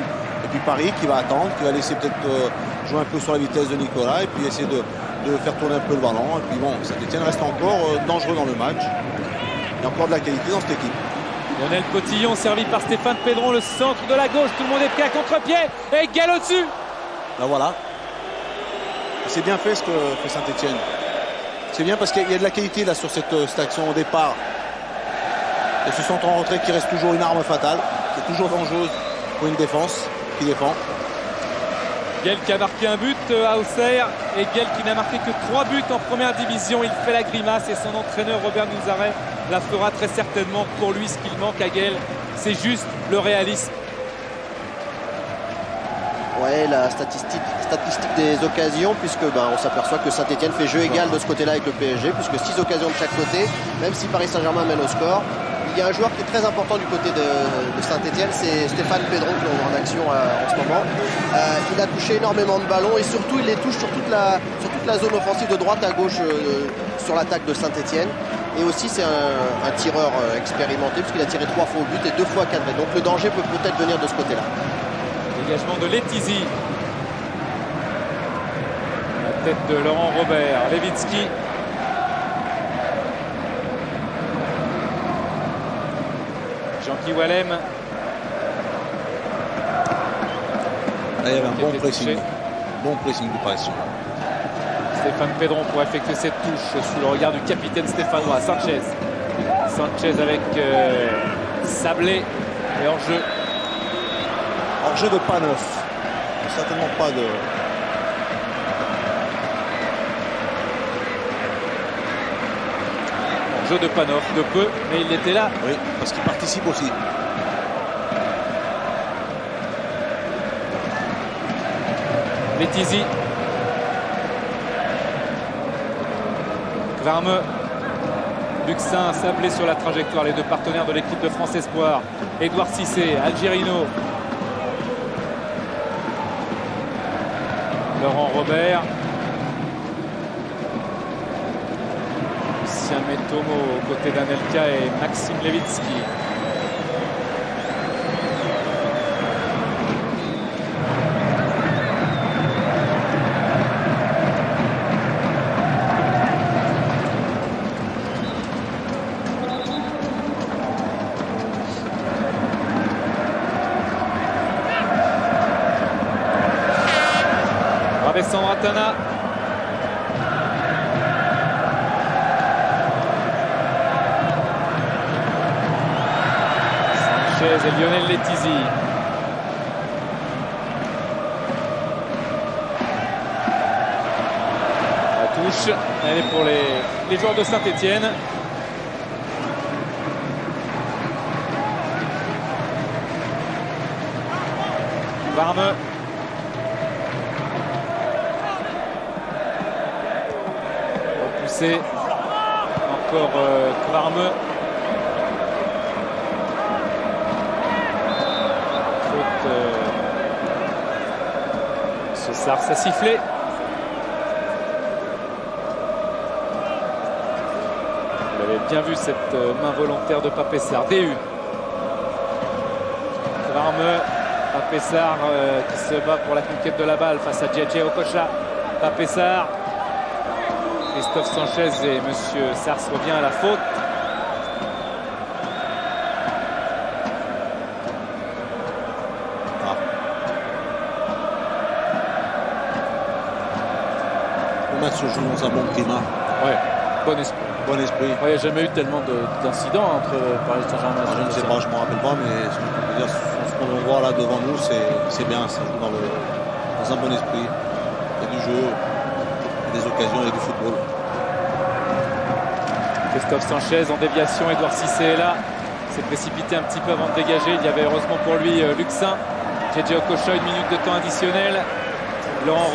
Et puis Paris qui va attendre, qui va laisser peut-être jouer un peu sur la vitesse de Nicolas et puis essayer de faire tourner un peu le ballon. Et puis bon, Saint-Etienne reste encore dangereux dans le match. Il y a encore de la qualité dans cette équipe. Lionel Potillon servi par Stéphane Pedron, le centre de la gauche. Tout le monde est prêt à contre-pied et Gall au-dessus. Ben voilà. C'est bien fait ce que fait Saint-Etienne. C'est bien parce qu'il y a de la qualité là sur cette action au départ. Et ce centre en retrait qui reste toujours une arme fatale, qui est toujours dangereuse pour une défense qui défend. Gall qui a marqué un but à Auxerre et Gall qui n'a marqué que 3 buts en première division. Il fait la grimace et son entraîneur Robert Nouzaret la fera très certainement. Pour lui, ce qu'il manque à Gall, c'est juste le réalisme. Ouais, la statistique des occasions, puisque on s'aperçoit que Saint-Etienne fait jeu égal de ce côté-là avec le PSG, puisque 6 occasions de chaque côté, même si Paris Saint-Germain mène au score. Il y a un joueur qui est très important du côté de Saint-Etienne, c'est Stéphane Pedron, qui est en action en ce moment. Il a touché énormément de ballons et surtout il les touche sur toute la zone offensive de droite à gauche sur l'attaque de Saint-Etienne. Et aussi c'est un tireur expérimenté puisqu'il a tiré 3 fois au but et 2 fois cadré. Donc le danger peut peut-être venir de ce côté-là. Dégagement de Letizy. La tête de Laurent Robert. Lewicki. Jean-Guy Wallem. Là, il y avait un bon pressing du Paris. Stéphane Pedron pour effectuer cette touche sous le regard du capitaine stéphanois. Sanchez avec Sablé et hors-jeu. Hors-jeu de Panov. Certainement pas de... Hors-jeu de Panov, de peu, mais il était là. Oui, parce qu'il participe aussi. Letizy. Kvarme. Luxin, Sablé sur la trajectoire. Les deux partenaires de l'équipe de France Espoir. Édouard Cissé, Algerino. Laurent Robert. Lucien Mettomo aux côtés d'Anelka et Maxime Lewicki. Sandratana. Sanchez et Lionel Letizy. La touche, elle est pour les joueurs de Saint-Etienne. Varme. Encore Kvarme. Faute. Ce Sars a sifflé. Vous avez bien vu cette main volontaire de Pape Sarr. DU. Kvarme. Pape Sarr qui se bat pour la conquête de la balle face à Djedje Okocha. Pape Sarr. Christophe Sanchez et Monsieur Sars revient à la faute. match se joue dans un bon climat. Ouais, bon esprit. Bon esprit. Il n'y a jamais eu tellement d'incidents entre Paris Saint-Germain et Je ne sais pas, je ne me rappelle pas, mais ce que je peux dire, ce qu'on voit là devant nous, c'est bien. Ça joue dans un bon esprit. Il y a du jeu, il y a des occasions et du football. Christophe Sanchez en déviation, Edouard Cissé est là. Il s'est précipité un petit peu avant de dégager. Il y avait heureusement pour lui Luxin. JJ Okocha, 1 minute de temps additionnel. Laurent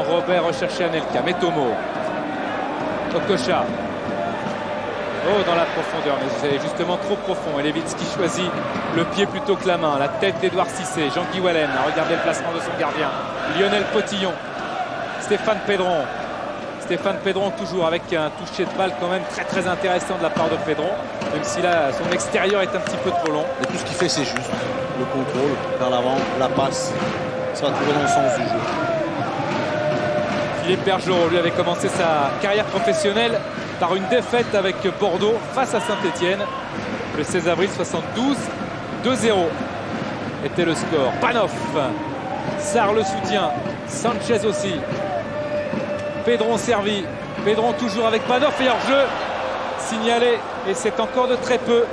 Robert recherché Anelka. Metomo. Okocha. Oh, dans la profondeur, mais c'est justement trop profond. Et Lewicki choisit le pied plutôt que la main. La tête d'Edouard Cissé. Jean-Guy Wallem a regardé le placement de son gardien. Lionel Potillon. Stéphane Pedron. Stéphane Pedron toujours avec un toucher de balle quand même très intéressant de la part de Pedron, même si là son extérieur est un petit peu trop long. Et tout ce qu'il fait c'est juste. Le contrôle, vers l'avant, la passe, ça va toujours dans le sens du jeu. Philippe Bergerot lui avait commencé sa carrière professionnelle par une défaite avec Bordeaux face à Saint-Etienne. Le 16 avril 72, 2-0 était le score. Panoff, Sarr le soutien, Sanchez aussi. Pedron servi, Pedron toujours avec Panoff et hors-jeu signalé, et c'est encore de très peu.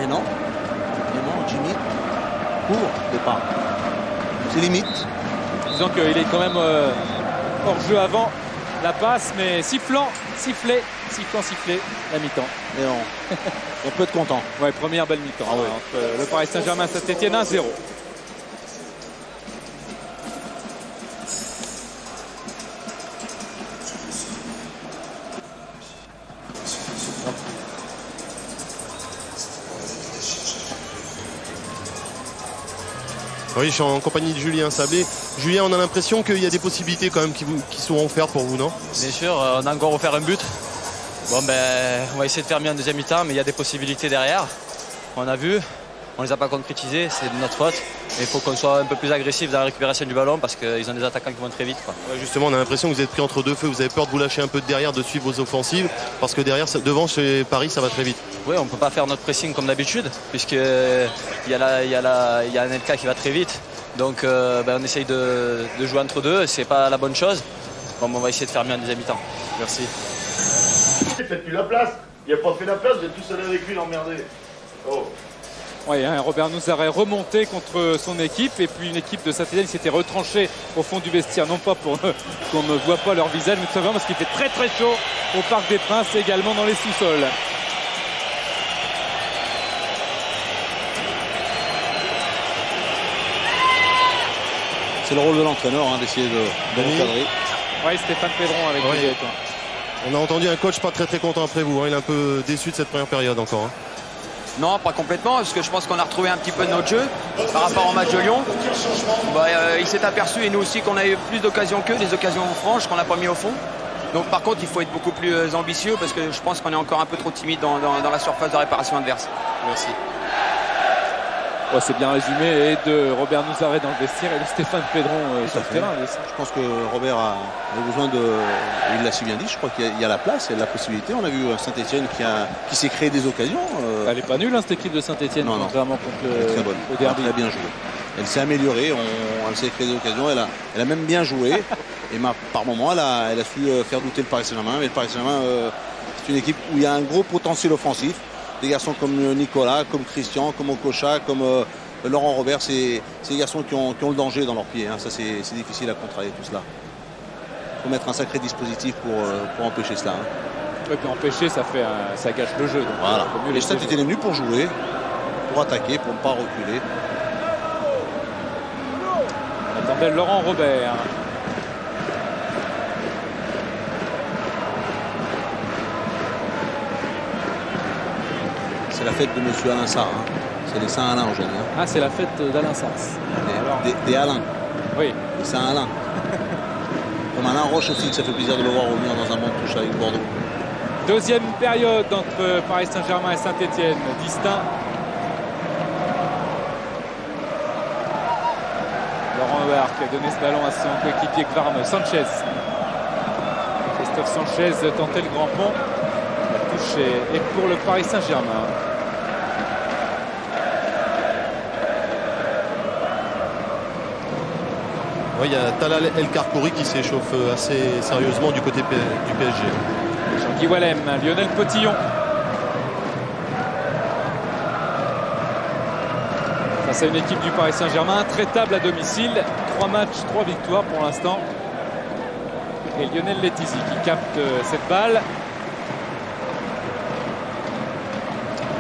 Et non, Jimmy court départ. C'est limite. Disons qu'il est quand même hors-jeu avant la passe, mais sifflé, la mi-temps. Et on peut être content. Ouais, première belle mi-temps entre le Paris Saint-Germain et Saint-Etienne, 1-0. Oui, je suis en compagnie de Julien Sablé. Julien, on a l'impression qu'il y a des possibilités quand même qui sont offertes pour vous, non? Bien sûr, on a encore offert un but. Bon, on va essayer de faire mieux en deuxième mi-temps, mais il y a des possibilités derrière. On a vu, on ne les a pas concrétisées, c'est de notre faute. Mais il faut qu'on soit un peu plus agressif dans la récupération du ballon parce qu'ils ont des attaquants qui vont très vite, quoi. Ouais, justement, on a l'impression que vous êtes pris entre deux feux. Vous avez peur de vous lâcher un peu de derrière, de suivre vos offensives, parce que derrière, devant, chez Paris, ça va très vite. Oui, on ne peut pas faire notre pressing comme d'habitude, puisqu'il y a Anelka qui va très vite. Donc on essaye de jouer entre deux, c'est pas la bonne chose. Bon, on va essayer de faire mieux en deuxième mi-temps. Merci. Faites plus la place. Il n'a pas fait la place, vous êtes tous allés avec lui l'emmerder. Oh. Oui, hein, Robert Nouzaret remonté contre son équipe, et puis une équipe de Saint-Etienne s'était retranchée au fond du vestiaire, non pas pour qu'on ne voit pas leur visage, mais tout simplement parce qu'il fait très chaud au Parc des Princes et également dans les sous-sols. C'est le rôle de l'entraîneur d'essayer de recadrer. Oui, Stéphane Pedron avec Ouais. lui. On a entendu un coach pas très content après vous. Il est un peu déçu de cette première période encore. Non, pas complètement, parce que je pense qu'on a retrouvé un petit peu de notre jeu par rapport au match de Lyon. Il s'est aperçu, et nous aussi, qu'on a eu plus d'occasions qu'eux, des occasions franches qu'on n'a pas mis au fond. Donc par contre, il faut être beaucoup plus ambitieux, parce que je pense qu'on est encore un peu trop timide dans la surface de réparation adverse. Merci. Ouais, c'est bien résumé, et de Robert Nouzaret dans le vestiaire et de Stéphane Pedron sur le terrain. Je pense que Robert a besoin il l'a si bien dit, je crois qu'il y a la place, il y a la possibilité. On a vu Saint-Etienne qui s'est créé des occasions. Elle n'est pas nulle, cette équipe de Saint-Etienne, contrairement contre très bonne. le derby. Elle a bien joué. Elle s'est améliorée, elle s'est créé des occasions, elle a même bien joué. Et par moments, elle a su faire douter le Paris Saint-Germain. Mais le Paris Saint-Germain, c'est une équipe où il y a un gros potentiel offensif. Des garçons comme Nicolas, comme Christian, comme Okocha, comme Laurent Robert, c'est des garçons qui ont le danger dans leurs pieds. Ça, c'est difficile à contrarier tout cela. Il faut mettre un sacré dispositif pour empêcher cela. Et puis empêcher, ça gâche le jeu. Donc voilà. Les Saint-Etienne est venu pour jouer, pour attaquer, pour ne pas reculer. On attendait Laurent Robert. C'est la fête de monsieur Alain Sarr. C'est les Saint-Alain aujourd'hui. Ah, c'est la fête d'Alain Sarr. Des Alain. Oui. Des Saint-Alain. Comme Alain Roche aussi, que ça fait plaisir de le voir revenir dans un bon touche avec Bordeaux. Deuxième période entre Paris Saint-Germain et Saint-Etienne. Distinct. Laurent Robert qui a donné ce ballon à son coéquipier Kvarme. Sanchez. Christophe Sanchez tentait le grand pont. La touche est pour le Paris Saint-Germain. Ouais, il y a Talal El Karkouri qui s'échauffe assez sérieusement du côté du PSG. Jean-Guy Wallem, Lionel Potillon. Face à une équipe du Paris Saint-Germain intraitable à domicile. 3 matchs, 3 victoires pour l'instant. Et Lionel Letizy qui capte cette balle.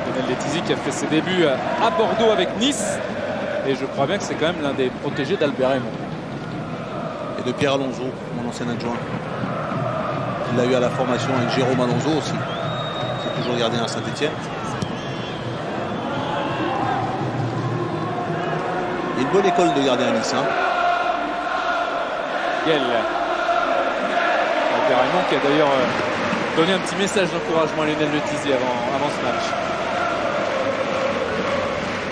Lionel Letizy qui a fait ses débuts à Bordeaux avec Nice. Et je crois bien que c'est quand même l'un des protégés d'Albert Raymond. Et de Pierre Alonso, mon ancien adjoint. Il l'a eu à la formation avec Jérôme Alonso aussi. C'est toujours gardien à Saint-Etienne. Il y a une bonne école de gardien à Nice. Hein. Guel. Albert Raymond qui a d'ailleurs donné un petit message d'encouragement à Lionel Letizy avant ce match.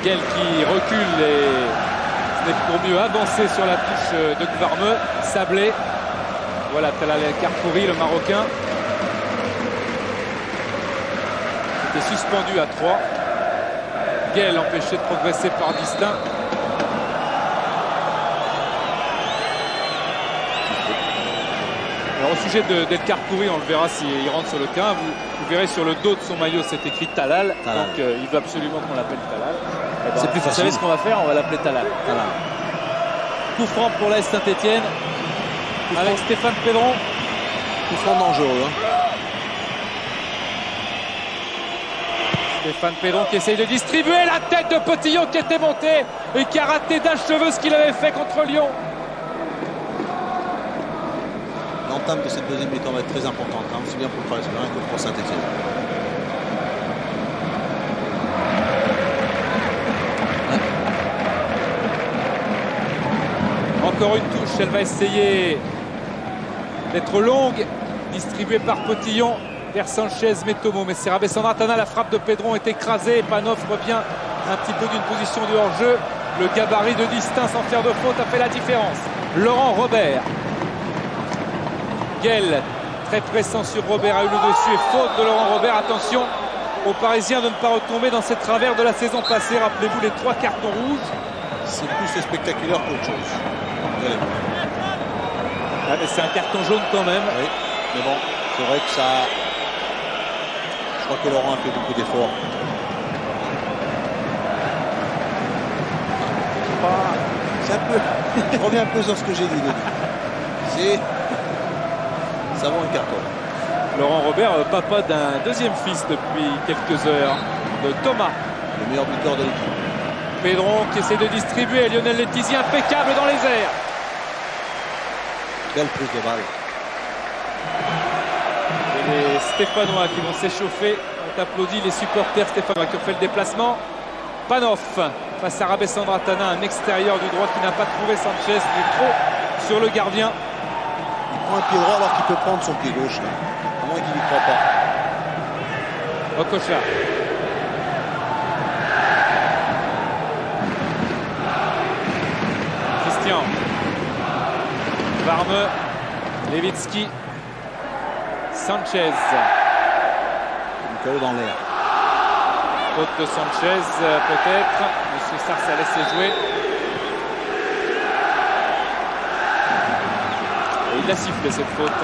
Guel qui recule et ce n'est pour mieux avancer sur la touche de Gvarmeux. Sablé. Voilà Talal El Karkouri, le Marocain. Il était suspendu à 3. Guel empêché de progresser par Distin. Alors au sujet d'El Karkouri, on le verra s'il rentre sur le terrain. Vous verrez sur le dos de son maillot, c'est écrit Talal. Donc il veut absolument qu'on l'appelle Talal. Ben, c'est plus facile. Vous savez ce qu'on va faire? On va l'appeler Talal. Coup franc pour l'AS Saint-Etienne. Avec Stéphane Pédron. Coup franc dangereux. Hein. Stéphane Pédron qui essaye de distribuer la tête de Potillon qui était monté et qui a raté d'un cheveu ce qu'il avait fait contre Lyon. L'entame de cette deuxième mi-temps va être très importante, hein, aussi bien pour le Paris Saint-Germain que pour Saint-Etienne. Encore une touche, elle va essayer d'être longue, distribuée par Potillon vers Sanchez Metomo. Mais c'est Rabessandratana, la frappe de Pédron est écrasée. Panov revient un petit peu d'une position de hors-jeu. Le gabarit de Distin sans faire de faute a fait la différence. Laurent Robert. Guel, très pressant sur Robert, a eu le dessus et faute de Laurent Robert. Attention aux Parisiens de ne pas retomber dans ces travers de la saison passée. Rappelez-vous les 3 cartons rouges. C'est plus spectaculaire qu'autre chose. Ah, mais c'est un carton jaune quand même. Oui, mais bon, c'est vrai que ça... Je crois que Laurent a fait beaucoup d'efforts. C'est un peu... Je reviens un peu sur ce que j'ai dit. C'est... Ça vaut un carton. Laurent Robert, papa d'un deuxième fils depuis quelques heures, de Thomas. Le meilleur buteur de l'équipe. Pédron qui essaie de distribuer. Lionel Letizy impeccable dans les airs. Belle prise de balle. Et les Stéphanois qui vont s'échauffer. On applaudit les supporters stéphanois qui ont fait le déplacement. Panov face à Rabessandratana, un extérieur du droit qui n'a pas trouvé Sanchez, mais trop sur le gardien. Il prend un pied droit alors qu'il peut prendre son pied gauche. Là. À moins qu'il n'y croit pas. Okocha. Christian. Varmeux. Levitsky. Sanchez. Nicolas dans l'air. Faute de Sanchez, peut-être. Monsieur Sars a laissé jouer. Et il a sifflé cette faute.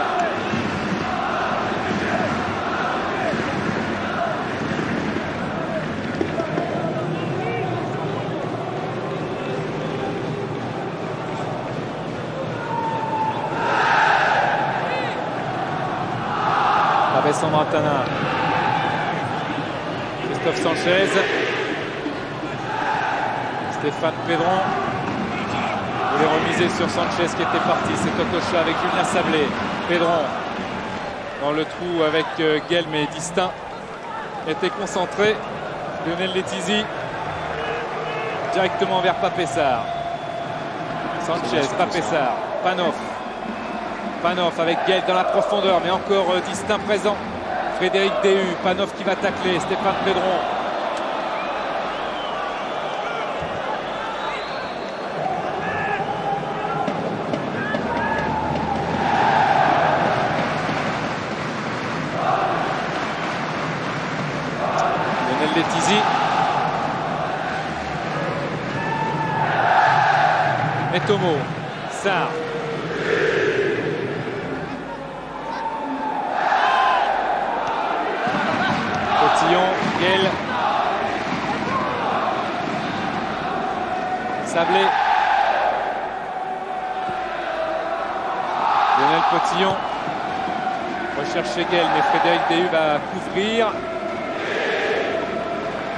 Rabessandratana. Christophe Sanchez. Stéphane Pédron. Il est remisé sur Sanchez qui était parti. C'est Okocha avec Julien Sablé. Pédron dans le trou avec Guel, mais Distin était concentré. Lionel Letizy directement vers Papessard. Sanchez, Papessard, Panov. Panov avec Guel dans la profondeur, mais encore Distin présent. Frédéric Déhu, Panov qui va tacler, Stéphane Pédron. Lionel Letizy. Metomo, Pessard. Potillon, Guel. Sablé. Lionel Potillon recherche Guel, mais Frédéric Déhu va couvrir.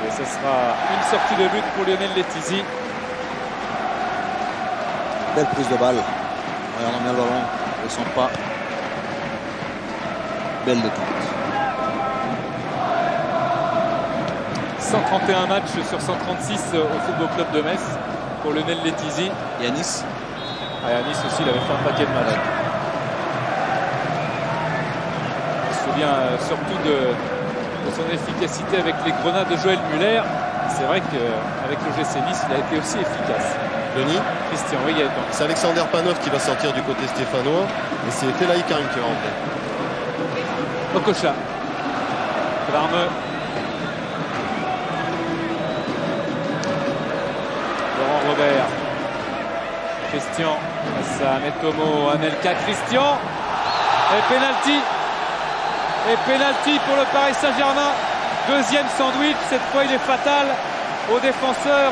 Et ce sera une sortie de but pour Lionel Letizy. Belle prise de balle. Regardons bien le ballon. Ne descend pas. Belle détente. 131 matchs sur 136 au Football Club de Metz pour Lionel Letizy. Et à Nice. Et à Nice aussi, il avait fait un paquet de matchs. Ouais. On se souvient surtout de son efficacité avec les grenades de Joël Muller. C'est vrai qu'avec le GC Nice, il a été aussi efficace. Denis, Christian, oui, Gaëtan. c'est Alexander Panov qui va sortir du côté stéphanois et c'est Fellahi Karim qui va rentrer. Okocha. Varmeux. Laurent Robert. Christian. Face à Metomo, Anelka. Christian. Et penalty. Et penalty pour le Paris Saint-Germain. Deuxième sandwich. Cette fois, il est fatal au défenseur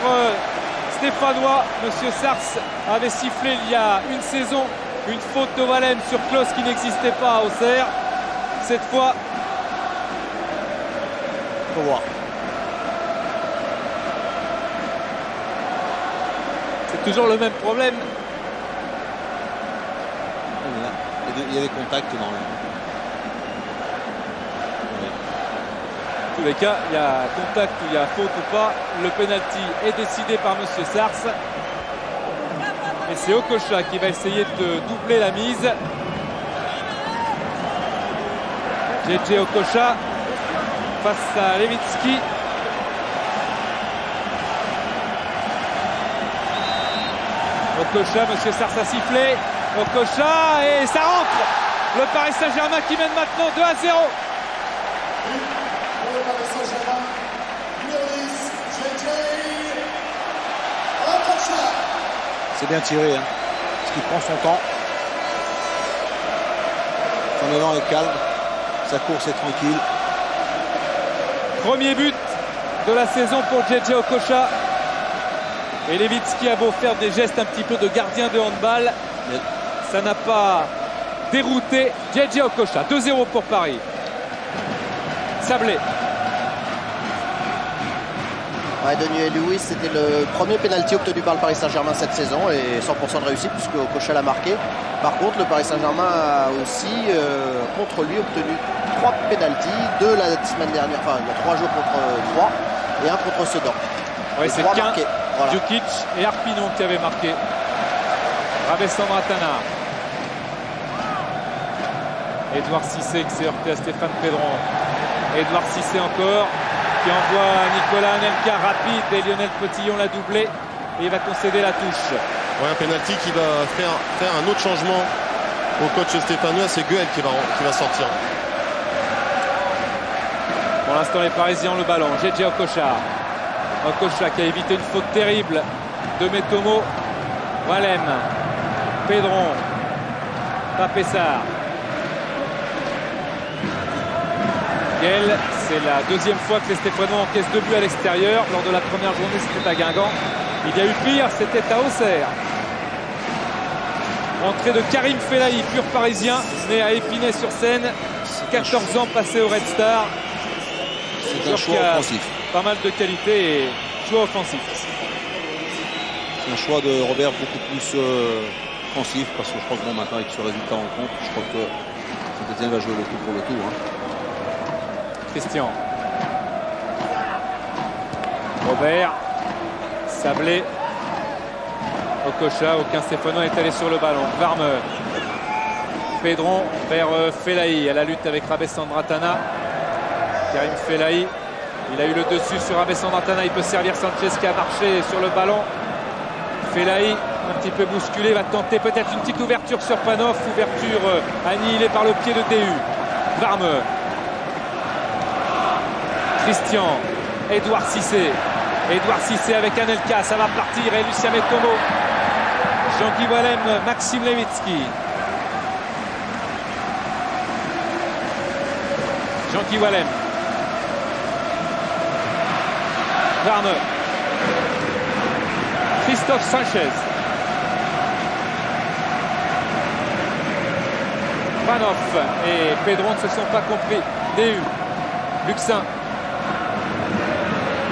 stéphanois. Monsieur Sars avait sifflé il y a une saison une faute de Wallem sur Klose qui n'existait pas à Auxerre. Cette fois, Faut voir. c'est toujours le même problème. Il y a des contacts dans le... En tous les cas, il y a contact ou il y a faute ou pas. Le penalty est décidé par monsieur Sars. Et c'est Okocha qui va essayer de doubler la mise. JJ Okocha face à Lewicki. Okocha, monsieur Sars a sifflé. Okocha et ça rentre. Le Paris Saint-Germain qui mène maintenant 2-0. C'est bien tiré, hein, parce qu'il prend son temps. Son élan est calme. Sa course est tranquille. Premier but de la saison pour JJ Okocha. Et Lewicki a beau faire des gestes un petit peu de gardien de handball, mais ça n'a pas dérouté JJ Okocha. 2-0 pour Paris. Sablé. Ouais, Daniel Lewis, c'était le premier pénalty obtenu par le Paris Saint-Germain cette saison et 100% de réussite puisque Okocha l'a marqué. Par contre, le Paris Saint-Germain a aussi contre lui obtenu 3 pénaltys, 2 la semaine dernière, enfin il y a 3 jours contre 3 et 1 contre Sedan. Ouais, c'est Quin, voilà. Djukic et Arpinon qui avaient marqué. Rabessandratana. Edouard Cissé qui s'est heurté à Stéphane Pedron. Edouard Cissé encore qui envoie Nicolas Anelka rapide et Lionel Potillon l'a doublé et il va concéder la touche. Ouais, un penalty qui va faire un autre changement au coach stéphanois, c'est Guel qui va sortir. Pour l'instant les Parisiens ont le ballon. JJ Okocha. Okocha qui a évité une faute terrible de Metomo. Wallem. Pedron. Papessard. Guel, c'est la deuxième fois que les Stéphanois encaissent 2 buts à l'extérieur. Lors de la première journée, c'était à Guingamp. Il y a eu pire, c'était à Auxerre. Entrée de Karim Fellahi, pur parisien, né à Épinay-sur-Seine. 14 ans passé au Red Star. C'est un choix offensif. Pas mal de qualité et choix offensif. C'est un choix de Robert beaucoup plus offensif parce que je crois que bon, maintenant avec ce résultat en compte, je crois que Saint-Etienne va jouer le tout pour le tout. Hein. Christian. Robert. Sablé. Okocha. Aucun Stéphanois est allé sur le ballon. Varmeux. Pedron vers Fellahi à la lutte avec Rabessandratana. Karim Fellahi. Il a eu le dessus sur Rabessandratana. Il peut servir Sanchez qui a marché sur le ballon. Fellahi, un petit peu bousculé, va tenter peut-être une petite ouverture sur Panov. Ouverture annihilée par le pied de Déhu. Varmeux. Christian. Edouard Cissé. Edouard Cissé avec Anelka. Ça va partir. Et Lucien Metomo. Jean-Guy Wallem, Maxime Levitsky. Jean-Guy Wallem. Varme. Christophe Sanchez. Panoff et Pedron ne se sont pas compris. DU. Luxin.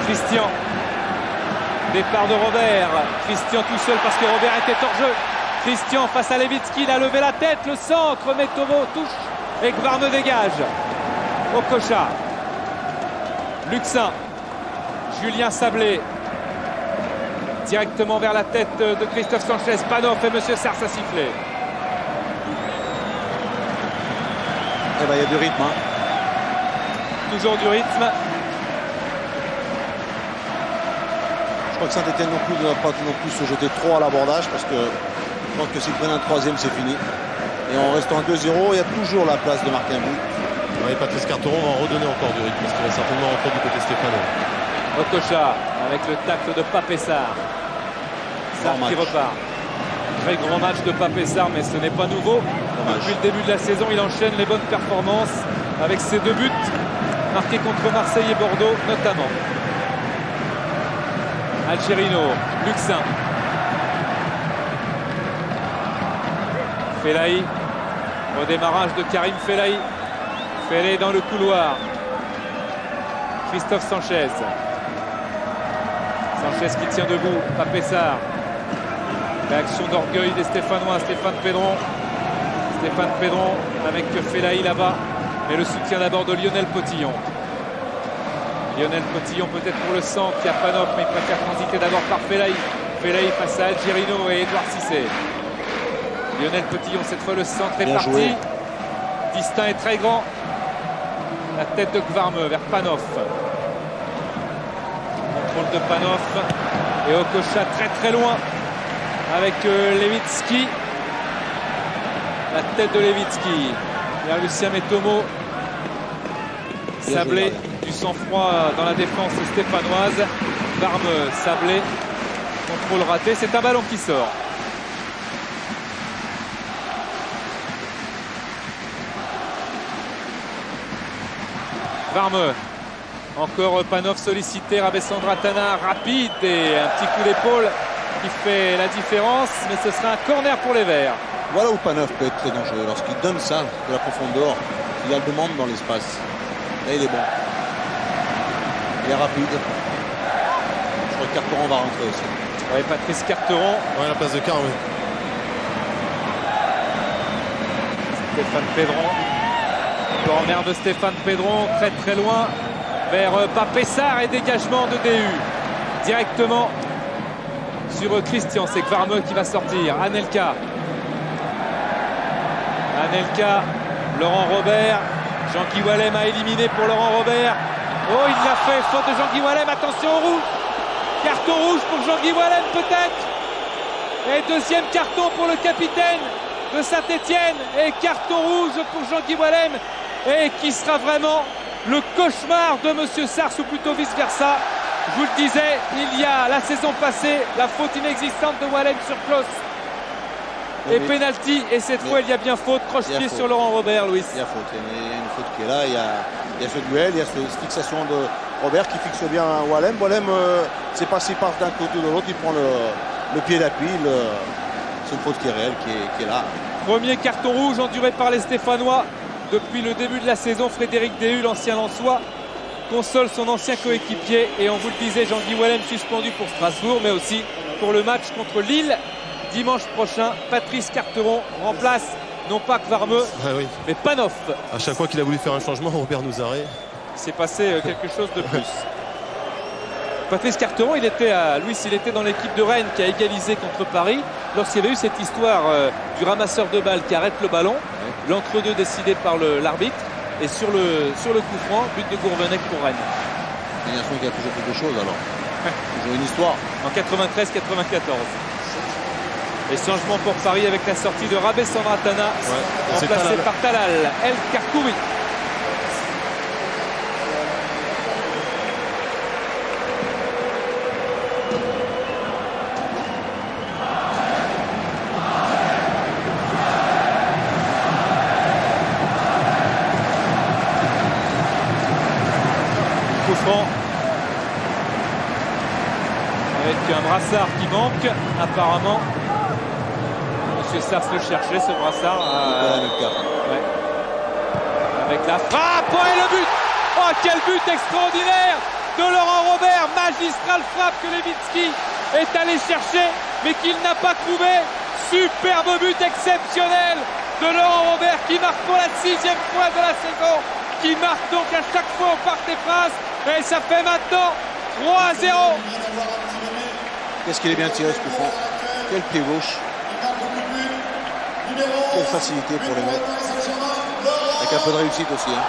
Christian. Départ de Robert. Christian tout seul parce que Robert était hors jeu. Christian face à Levitsky, il a levé la tête, le centre, Metomo touche et Gvarme dégage. Okocha. Luxin. Julien Sablé. Directement vers la tête de Christophe Sanchez. Panoff et Monsieur Sars a sifflé. Eh ben, il y a du rythme. Toujours du rythme. Je crois que Saint-Etienne non plus ne va pas non plus se jeter trop à l'abordage parce que je pense que s'ils prennent un troisième, c'est fini. Et en restant à 2-0, il y a toujours la place de marquer un but. Ouais, Patrice Carteron va en redonner encore du rythme parce qu'il va certainement rentrer du côté stéphanois. Okocha avec le tacle de Papessar. Sarr qui repart. Très grand match de Papessar, mais ce n'est pas nouveau. Depuis le début de la saison, il enchaîne les bonnes performances avec ses 2 buts marqués contre Marseille et Bordeaux notamment. Algerino, Luxin. Fellahi. Redémarrage de Karim Fellahi. Fellahi dans le couloir. Christophe Sanchez. Sanchez qui tient debout. Papessar. Réaction d'orgueil des Stéphanois. Stéphane Pedron. Stéphane Pedron avec Fellahi là-bas. Mais le soutien d'abord de Lionel Potillon. Lionel Potillon peut-être pour le centre. Il y a Panoff, mais il préfère transiter d'abord par Fellahi. Fellahi face à Algerino et Edouard Cissé. Lionel Potillon, cette fois le centre est parti. Distinct est très grand. La tête de Gvarme vers Panoff. Contrôle de Panoff. Et Okocha très très loin avec Levitsky. La tête de Levitsky. Vers Lucien Metomo. Sablé. Du sang-froid dans la défense stéphanoise. Varme, Sablé. Contrôle raté. C'est un ballon qui sort. Varme. Encore Panoff sollicité. Rabessandratana rapide et un petit coup d'épaule qui fait la différence. Mais ce sera un corner pour les Verts. Voilà où Panoff peut être très dangereux. Lorsqu'il donne ça, de la profondeur, il a le demande dans l'espace. Là, il est bon. Il est rapide. Je crois que Carteron va rentrer aussi. Oui, Patrice Carteron. Ouais, la place de Car, oui. Stéphane Pedron. Corner de Stéphane Pedron, très très loin vers Papessar et dégagement de DU. Directement sur Christian. C'est Gvarme qui va sortir. Anelka. Anelka. Laurent Robert. Jean-Guy Wallem a éliminé pour Laurent Robert. Oh, il l'a fait, faute de Jean-Guy Wallem, attention au rouge. Carton rouge pour Jean-Guy Wallem peut-être. Et deuxième carton pour le capitaine de Saint-Etienne. Et carton rouge pour Jean-Guy Wallem. Et qui sera vraiment le cauchemar de Monsieur Sars, ou plutôt vice-versa. Je vous le disais, il y a la saison passée, la faute inexistante de Wallem sur Klaus. Et penalty, et cette fois il y a bien faute, croche-pied sur Laurent Robert, Louis. Il y a faute, il y a une faute qui est là, il y a ce duel, il y a cette fixation de Robert qui fixe bien Wallem. Wallem, c'est pas s'il part d'un côté ou de l'autre, il prend le pied d'appui, c'est une faute qui est réelle, qui est là. Premier carton rouge enduré par les Stéphanois depuis le début de la saison. Frédéric Déhu, l'ancien Lensois, console son ancien coéquipier, et on vous le disait, Jean-Guy Wallem suspendu pour Strasbourg, mais aussi pour le match contre Lille. Dimanche prochain, Patrice Carteron remplace non pas Gvarme, mais Panoff. À chaque fois qu'il a voulu faire un changement, Robert Nouzaré. Il s'est passé quelque chose de plus. Patrice Carteron, il était dans l'équipe de Rennes qui a égalisé contre Paris lorsqu'il y avait eu cette histoire du ramasseur de balles qui arrête le ballon, l'entre-deux décidé par l'arbitre, et sur le coup franc, but de Gourvenec pour Rennes. Il y a qui a toujours quelque chose alors. Toujours une histoire. En 93-94. Et changement pour Paris avec la sortie de Rabessandratana, remplacé par Talal El Karkouri. coup franc. Avec un brassard qui manque, apparemment. Monsieur Sars le cherchait, ce brassard. Ouais. Avec la frappe, oh, et le but. Oh, quel but extraordinaire de Laurent Robert. Magistrale frappe que Lewicki est allé chercher, mais qu'il n'a pas trouvé. Superbe but exceptionnel de Laurent Robert qui marque pour la 6e fois de la saison, qui marque donc à chaque fois au Parc des Princes, et ça fait maintenant 3-0. Qu'est-ce qu'il est bien tiré ce coup franc. Quel pied gauche. Quelle facilité pour les mettre. Avec un peu de réussite aussi. Hein.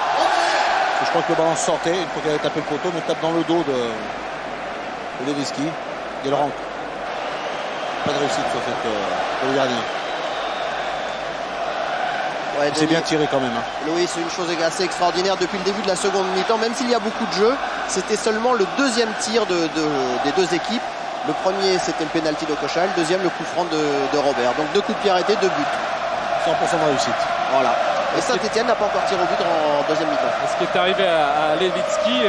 Je crois que le ballon sortait, une fois qu'elle avait tapé le poteau, mais tape dans le dos de Lewicki. Et il rentre. Pas de réussite sur le gardien. Ouais, c'est bien tiré quand même. Hein. Louis, c'est une chose assez extraordinaire depuis le début de la seconde mi-temps. Même s'il y a beaucoup de jeux, c'était seulement le deuxième tir des deux équipes. Le premier, c'était le pénalty d'Okocha. Le deuxième, le coup franc de Robert. Donc 2 coups de pied arrêtés, 2 buts. 100% de réussite. Voilà. Et Saint-Etienne n'a pas encore tiré au but en deuxième mi-temps. Ce qui est arrivé à Lewicki,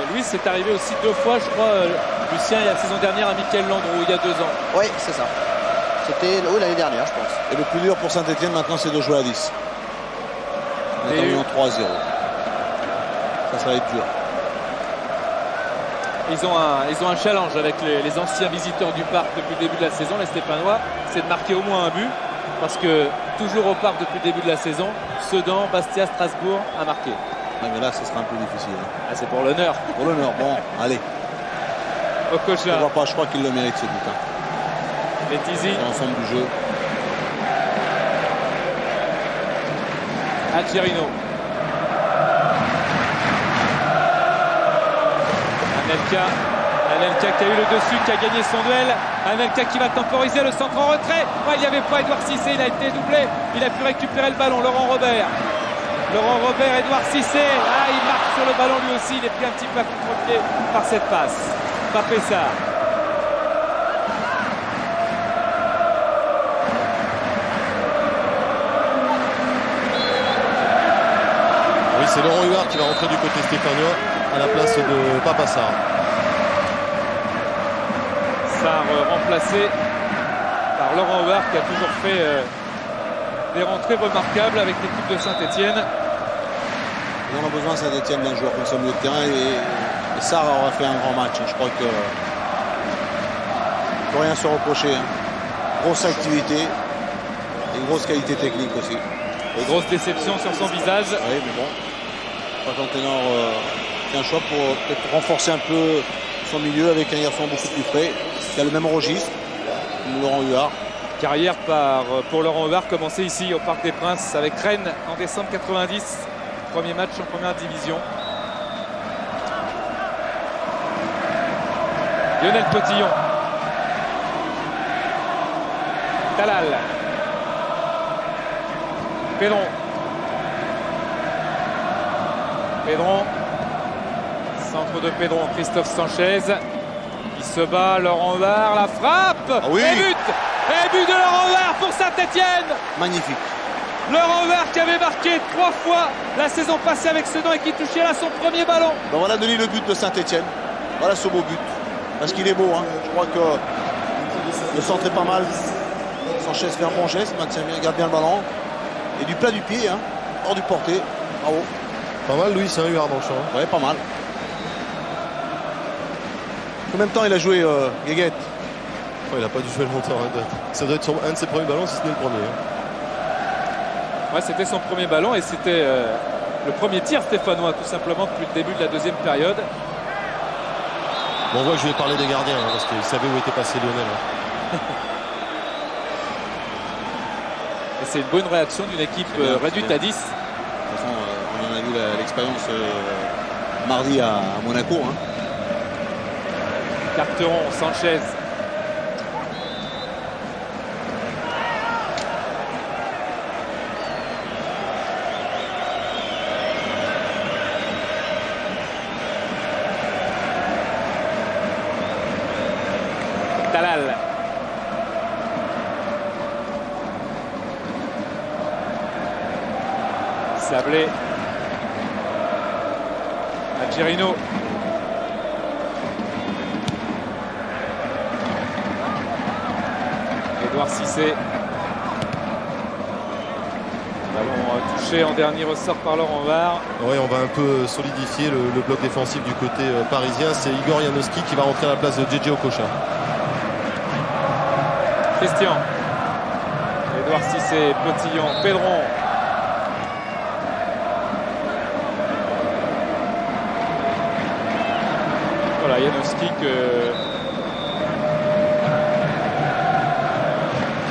Louis, c'est arrivé aussi 2 fois, je crois, Lucien, il y a la saison dernière à Mickaël Landreau, il y a 2 ans. Oui, c'est ça. C'était l'année dernière, je pense. Et le plus dur pour Saint-Etienne maintenant, c'est de jouer à 10. On est en 3-0. Ça va être dur. Ils ont un challenge avec les anciens visiteurs du parc depuis le début de la saison, les Stéphanois, c'est de marquer au moins un but. Parce que toujours au parc depuis le début de la saison, Sedan, Bastia, Strasbourg a marqué. Ouais, mais là, ce sera un peu difficile. Hein. Ah, c'est pour l'honneur. Pour l'honneur, bon, allez. Okocha. Je vois pas, je crois qu'il le mérite ce but. Hein. Betizi. Dans l'ensemble du jeu. Algerino. Anelka qui a eu le dessus, qui a gagné son duel. Anelka qui va temporiser le centre en retrait. Il n'y avait pas Edouard Cissé, il a été doublé. Il a pu récupérer le ballon. Laurent Robert, Edouard Cissé. Ah, il marque sur le ballon lui aussi. Il est pris un petit peu à contre-pied par cette passe. Papé ça. Oui, c'est Laurent Huard qui va rentrer du côté stéphanois à la place de Papa Sarr. Sarr remplacé par Laurent Huard qui a toujours fait des rentrées remarquables avec l'équipe de Saint-Etienne. On a besoin Saint-Etienne d'un joueur comme ça au milieu de terrain et Sarr aura fait un grand match. Je crois que ne peut rien se reprocher. Hein. Grosse activité et une grosse qualité technique aussi. Et grosse déception sur son visage. Oui, mais bon. Je crois qu'Anténor fait un choix pour peut-être renforcer un peu son milieu avec un garçon beaucoup plus frais, qui a le même registre, comme Laurent Huard. Carrière pour Laurent Huard commencée ici au Parc des Princes avec Rennes en décembre 90. Premier match en première division. Lionel Potillon. Talal. Pedron. Centre de Pedron. Christophe Sanchez. Il se bat. Laurent Huard. La frappe. Ah oui. Et but. Et but de Laurent Huard pour Saint-Etienne. Magnifique. Laurent Huard qui avait marqué 3 fois la saison passée avec Sedan et qui touchait là son premier ballon. Ben voilà Denis le but de Saint-Etienne. Voilà ce beau but. Parce qu'il est beau. Hein. Je crois que le centre est pas mal. Sanchez fait un bon geste. Maintient bien, garde bien le ballon. Et du plat du pied. Hein. Hors du porté. Bravo. Pas mal, Louis, c'est un Huard dans le champ. Hein. Ouais, pas mal. Combien de temps il a joué Guéguette? Il n'a pas dû jouer longtemps. Hein. Ça doit être un de ses premiers ballons, si ce n'est le premier. Hein. Ouais, c'était son premier ballon et c'était le premier tir stéphanois tout simplement depuis le début de la deuxième période. Bon, on voit que je vais parler des gardiens hein, parce qu'ils savaient où était passé Lionel. Hein. Et c'est une bonne réaction d'une équipe réduite à 10. De toute façon, on en a vu l'expérience mardi à Monaco. Hein. Carteron, Sanchez. Talal. Sablé. Algerino. Edouard Cissé. Ballon touché en dernier ressort par Laurent Var. Oui, on va un peu solidifier le bloc défensif du côté parisien. C'est Igor Janowski qui va rentrer à la place de JJ Okocha. Christian. Edouard Cissé, Potillon, Pedron. Voilà, Janowski qui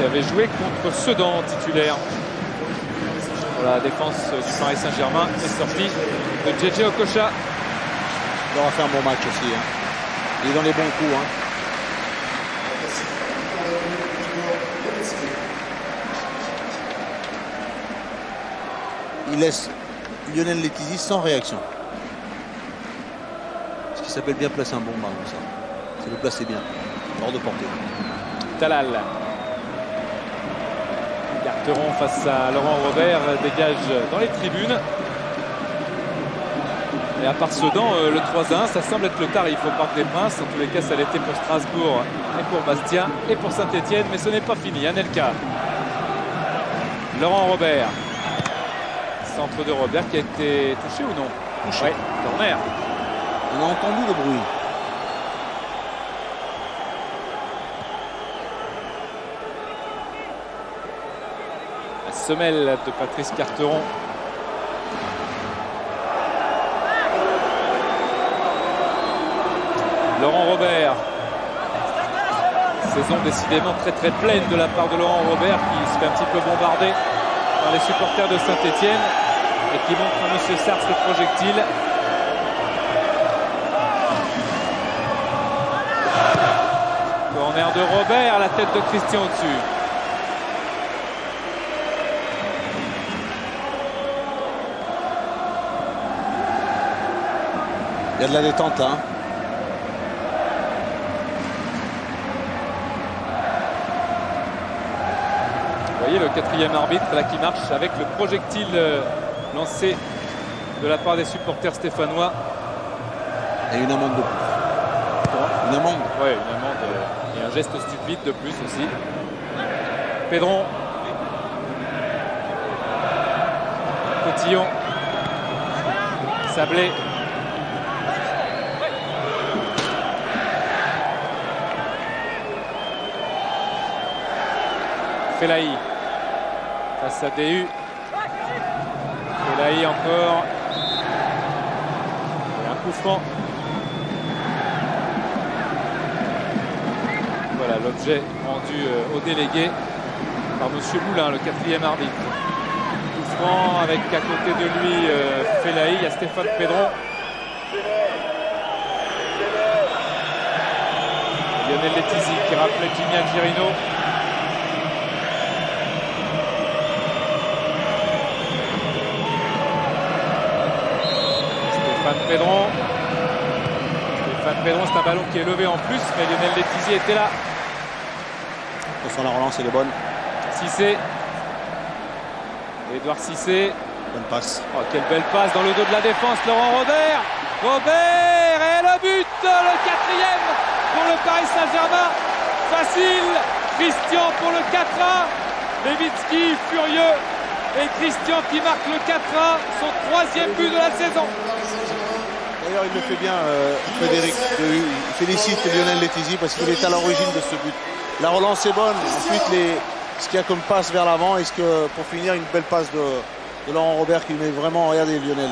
avait joué contre Sedan titulaire. La défense du Paris Saint-Germain est sortie de JJ Okocha. Il aura fait un bon match aussi. Hein. Il est dans les bons coups. Hein. Il laisse Lionel Letizy sans réaction. Ce qui s'appelle bien placer un bon ballon, ça. C'est le placer bien, hors de portée. Talal. Carteron face à Laurent Robert dégage dans les tribunes. Et à part Sedan, le 3-1, ça semble être le tarif au Parc des Princes. En tous les cas, ça l'était pour Strasbourg et pour Bastia et pour Saint-Etienne. Mais ce n'est pas fini. Anelka. Laurent Robert. Centre de Robert qui a été touché ou non? Touché. Oui, corner. On a entendu le bruit. La semelle de Patrice Carteron. Laurent Robert. Saison décidément très pleine de la part de Laurent Robert qui se fait un petit peu bombarder par les supporters de Saint-Etienne et qui montre à M. Sars le projectile. Corner de Robert, la tête de Christian au-dessus. Il y a de la détente là. Hein. Vous voyez le quatrième arbitre là qui marche avec le projectile lancé de la part des supporters stéphanois. Et une amende de plus. Une amende. Oui, une amende et un geste stupide de plus aussi. Pedron. Potillon. Sablé. Fellahi. Face à DU. Fellahi encore. Et un coup franc. Voilà l'objet rendu au délégué par M. Moulin, le quatrième arbitre. Coup franc avec à côté de lui Fellahi. Il y a Stéphane Pedron. Lionel Letizy qui rappelait Jimmy Algerino. Pedron. Stéphane Pedron, c'est un ballon qui est levé en plus, mais Lionel Letizy était là. Attention, la relance, elle est bonne. Cissé. Edouard Cissé. Bonne passe. Oh, quelle belle passe dans le dos de la défense, Laurent Robert. Robert et le but, le quatrième pour le Paris Saint-Germain. Facile. Christian pour le 4-1. Levitsky furieux. Et Christian qui marque le 4-1, son troisième but de la saison. D'ailleurs, il le fait bien, Frédéric. Il félicite Lionel Letizy parce qu'il est à l'origine de ce but. La relance est bonne. Ensuite, ce qu'il y a comme passe vers l'avant. Et pour finir, une belle passe de Laurent Robert qui met vraiment, regardez Lionel,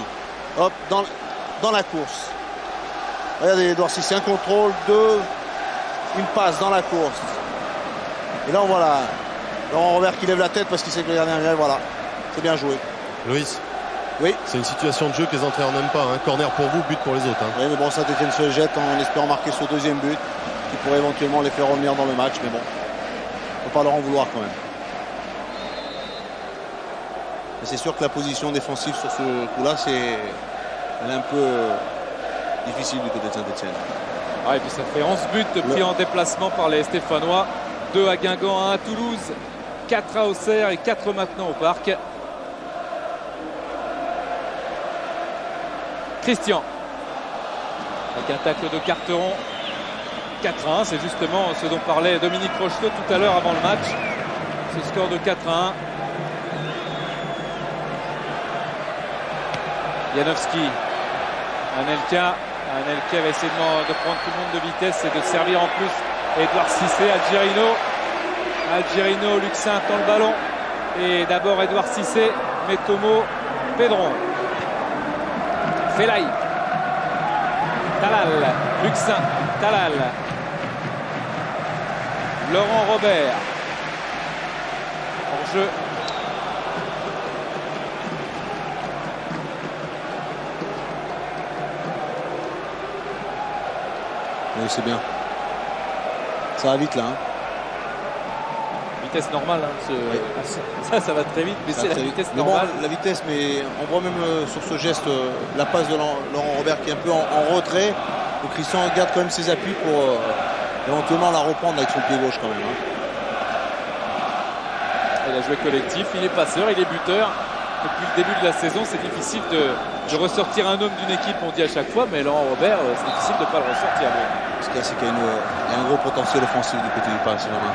hop, dans la course. Regardez Edouard Cissé, un contrôle, une passe dans la course. Et là, on voit Laurent Robert qui lève la tête parce qu'il sait que le gardien vient. Voilà, c'est bien joué. Loïs. Oui. C'est une situation de jeu que les entraîneurs n'aiment pas. Hein. Corner pour vous, but pour les autres. Hein. Oui, mais bon, Saint-Etienne se jette en espérant marquer ce deuxième but qui pourrait éventuellement les faire revenir dans le match. Mais bon, il ne faut pas leur en vouloir quand même. Mais c'est sûr que la position défensive sur ce coup-là, elle est un peu difficile du côté de Saint-Etienne. Ah, et puis ça fait 11 buts pris en déplacement par les Stéphanois. 2 à Guingamp, 1 à Toulouse, 4 à Auxerre et 4 maintenant au Parc. Christian avec un tacle de Carteron. 4-1. C'est justement ce dont parlait Dominique Rocheteau tout à l'heure avant le match. Ce score de 4-1. Janowski. Anelka va essayer de prendre tout le monde de vitesse et de servir en plus Edouard Cissé. Algerino, Luxin tend le ballon. Et d'abord Edouard Cissé, Metomo, Pedron. Fellaï. Talal, Luxin, Talal. Laurent Robert. En jeu. Oui, c'est bien. Ça va vite là. Hein. Vitesse normale. Hein, ça va très vite, mais c'est la vitesse normale. Bon, la vitesse, mais on voit même sur ce geste la passe de Laurent Robert qui est un peu en retrait. Donc Christian garde quand même ses appuis pour éventuellement la reprendre avec son pied gauche quand même. Hein. Il a joué collectif, il est passeur, il est buteur. Depuis le début de la saison, c'est difficile de ressortir un homme d'une équipe, on dit à chaque fois, mais Laurent Robert, c'est difficile de ne pas le ressortir. Ce qu'il y a, c'est qu'il y a un gros potentiel offensif du côté du Paris Saint-Germain.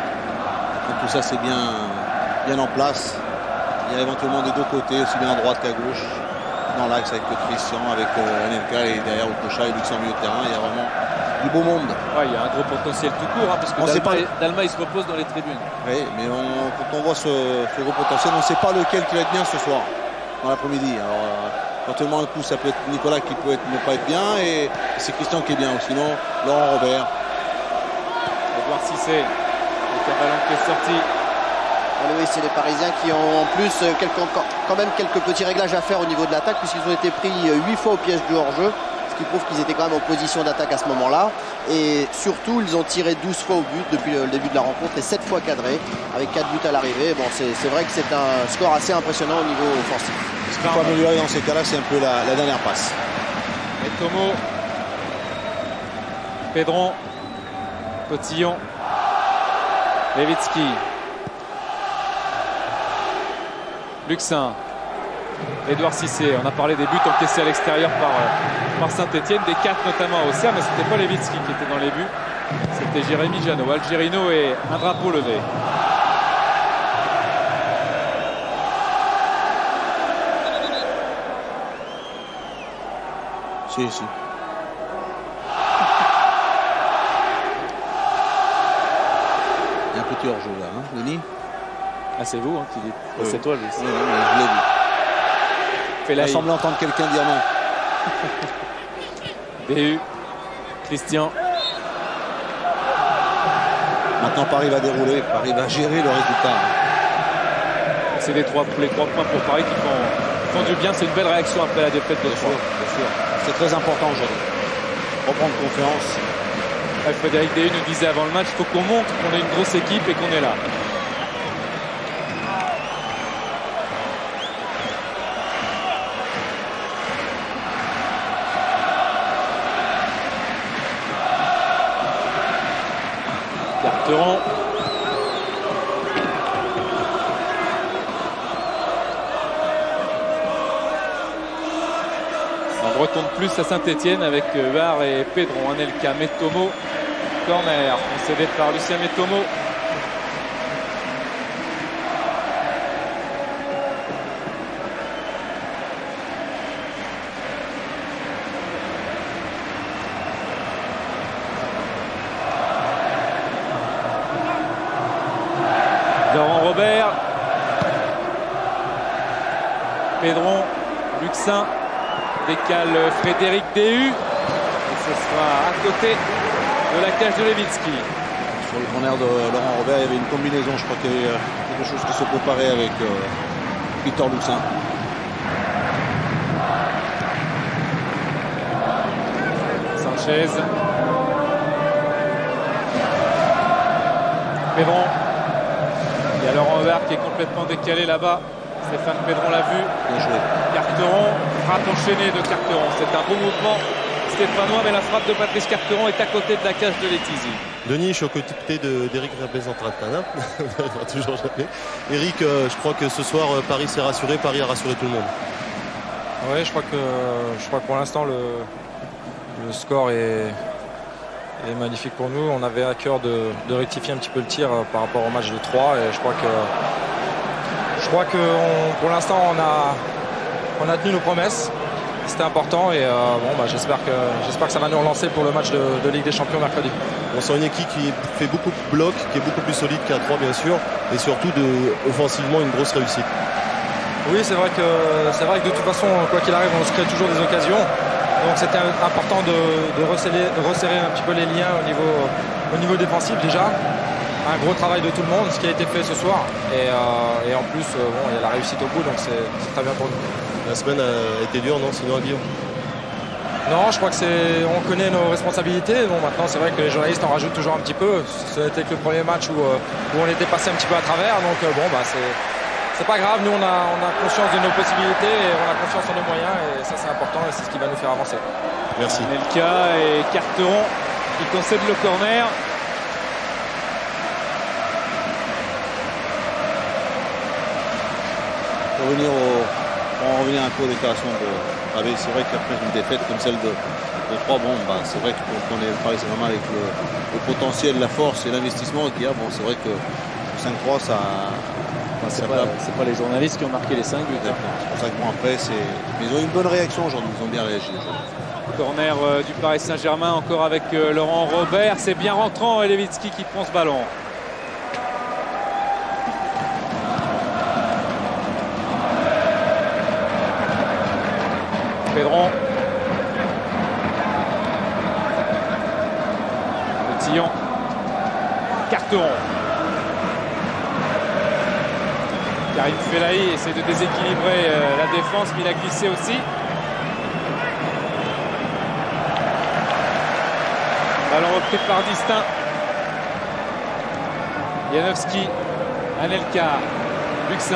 Donc tout ça, c'est bien en place. Il y a éventuellement des deux côtés, aussi bien à droite qu'à gauche, dans l'axe avec Christian, avec Anelka et derrière Okocha et Luxembourg au milieu de terrain. Il y a vraiment du beau monde. Ouais, il y a un gros potentiel tout court, hein, parce que Dalma il se repose dans les tribunes. Oui, mais quand on voit ce gros potentiel, on ne sait pas lequel qui va être bien ce soir, dans l'après-midi. Alors, éventuellement, un coup, ça peut être Nicolas qui peut ne pas être bien, et c'est Christian qui est bien. Sinon, Laurent Robert. Edouard Cissé, avec un ballon qui est sorti. Oui, c'est les Parisiens qui ont en plus quand même quelques petits réglages à faire au niveau de l'attaque, puisqu'ils ont été pris 8 fois au piège du hors-jeu, ce qui prouve qu'ils étaient quand même en position d'attaque à ce moment-là. Et surtout, ils ont tiré 12 fois au but depuis le début de la rencontre et 7 fois cadré, avec 4 buts à l'arrivée. Bon, c'est vrai que c'est un score assez impressionnant au niveau offensif. Ce qu'il faut améliorer dans ces cas-là, c'est un peu la dernière passe. Metomo, Pedron, Cotillon, Levitsky, Luxin, Edouard Cissé. On a parlé des buts encaissés à l'extérieur par Saint-Etienne, des 4 notamment à Auxerre, mais ce n'était pas Levitsky qui était dans les buts, c'était Jérémy Janot. Algerino et un drapeau levé. Si. Il y a un petit hors-jeu là, hein, Denis. Ah, c'est vous qui dites. Oui. C'est toi, lui. Oui, je l'ai vu. Il a semblé entendre quelqu'un dire non. BU, Christian. Maintenant, Paris va dérouler. Paris va gérer le résultat. C'est les 3 points pour Paris qui font du bien. C'est une belle réaction après la défaite de 3. Bien sûr. C'est très important aujourd'hui. Reprendre confiance. Frédéric Déhu nous disait avant le match, il faut qu'on montre qu'on est une grosse équipe et qu'on est là. Carteron. On retourne plus à Saint-Etienne avec Var et Pedron. Anelka, Metomo, corner concédé par Lucien Metomo. Laurent Robert, Pedron, Luxin, décale Frédéric Déhu et ce sera à côté de la cage de Levitsky. Sur le corner de Laurent Robert, il y avait une combinaison, je crois qu'il y avait quelque chose qui se préparait avec Victor Luxin. Sanchez, Pedron. Il y a Laurent Robert qui est complètement décalé là-bas. Stéphane Pedron l'a vu. Bien joué. Carteron, frappe enchaînée de Carteron. C'est un beau mouvement stéphanois, mais la frappe de Patrice Carteron est à côté de la cage de Letizy. Denis, je suis aux côtés d'Éric Representatana. Toujours jamais. Éric, je crois que ce soir, Paris s'est rassuré. Paris a rassuré tout le monde. Oui, je crois que pour l'instant, le score est est magnifique pour nous. On avait à cœur de rectifier un petit peu le tir par rapport au match de 3 et je crois que pour l'instant on a tenu nos promesses. C'était important et j'espère que ça va nous relancer pour le match de Ligue des Champions mercredi. On sent une équipe qui fait beaucoup de blocs, qui est beaucoup plus solide qu'à 3 bien sûr, et surtout offensivement une grosse réussite. Oui, c'est vrai que de toute façon, quoi qu'il arrive, on se crée toujours des occasions. Donc c'était important de resserrer un petit peu les liens au niveau défensif déjà. Un gros travail de tout le monde, ce qui a été fait ce soir. Et en plus, il y a la réussite au bout, donc c'est très bien pour nous. La semaine a été dure, non? Sinon à Guillaume? Non, je crois que on connaît nos responsabilités. Bon, maintenant, c'est vrai que les journalistes en rajoutent toujours un petit peu. Ce n'était que le premier match où on était passé un petit peu à travers. Donc c'est pas grave. Nous, on a conscience de nos possibilités et on a confiance en nos moyens. Et ça, c'est important et c'est ce qui va nous faire avancer. Merci. Anelka et Carteron qui concèdent le corner. Pour revenir un peu aux déclarations de Pavé, c'est vrai qu'après une défaite comme celle de 3, c'est vrai qu'on est pareil, c'est vraiment avec le potentiel, la force et l'investissement qu'il y a. Bon, c'est vrai que le 5-3, c'est pas les journalistes qui ont marqué les 5 buts. C'est pour ça que après, ils ont eu une bonne réaction aujourd'hui, ils ont bien réagi. Corner du Paris Saint-Germain, encore avec Laurent Robert. C'est bien rentrant, Lewicki qui prend ce ballon. Pedron. Petillon. Carteron. Karim Fellahi essaie de déséquilibrer la défense, mais il a glissé aussi. Ballon repris par Distin. Janowski. Anelka. Luxin.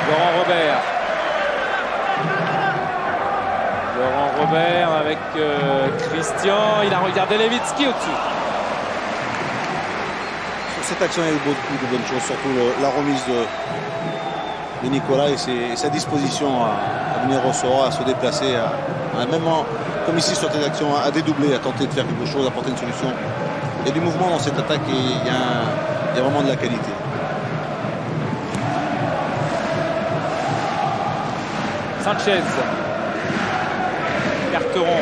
Laurent Robert. Laurent Robert avec Christian. Il a regardé Lewicki au-dessus. Sur cette action, il y a eu beaucoup de bonnes choses, surtout la remise de Nicolas et sa disposition à venir au sort, à se déplacer, comme ici sur cette action, à dédoubler, à tenter de faire quelque chose, à apporter une solution. Il y a du mouvement dans cette attaque et il y a vraiment de la qualité. Sanchez. Carteron.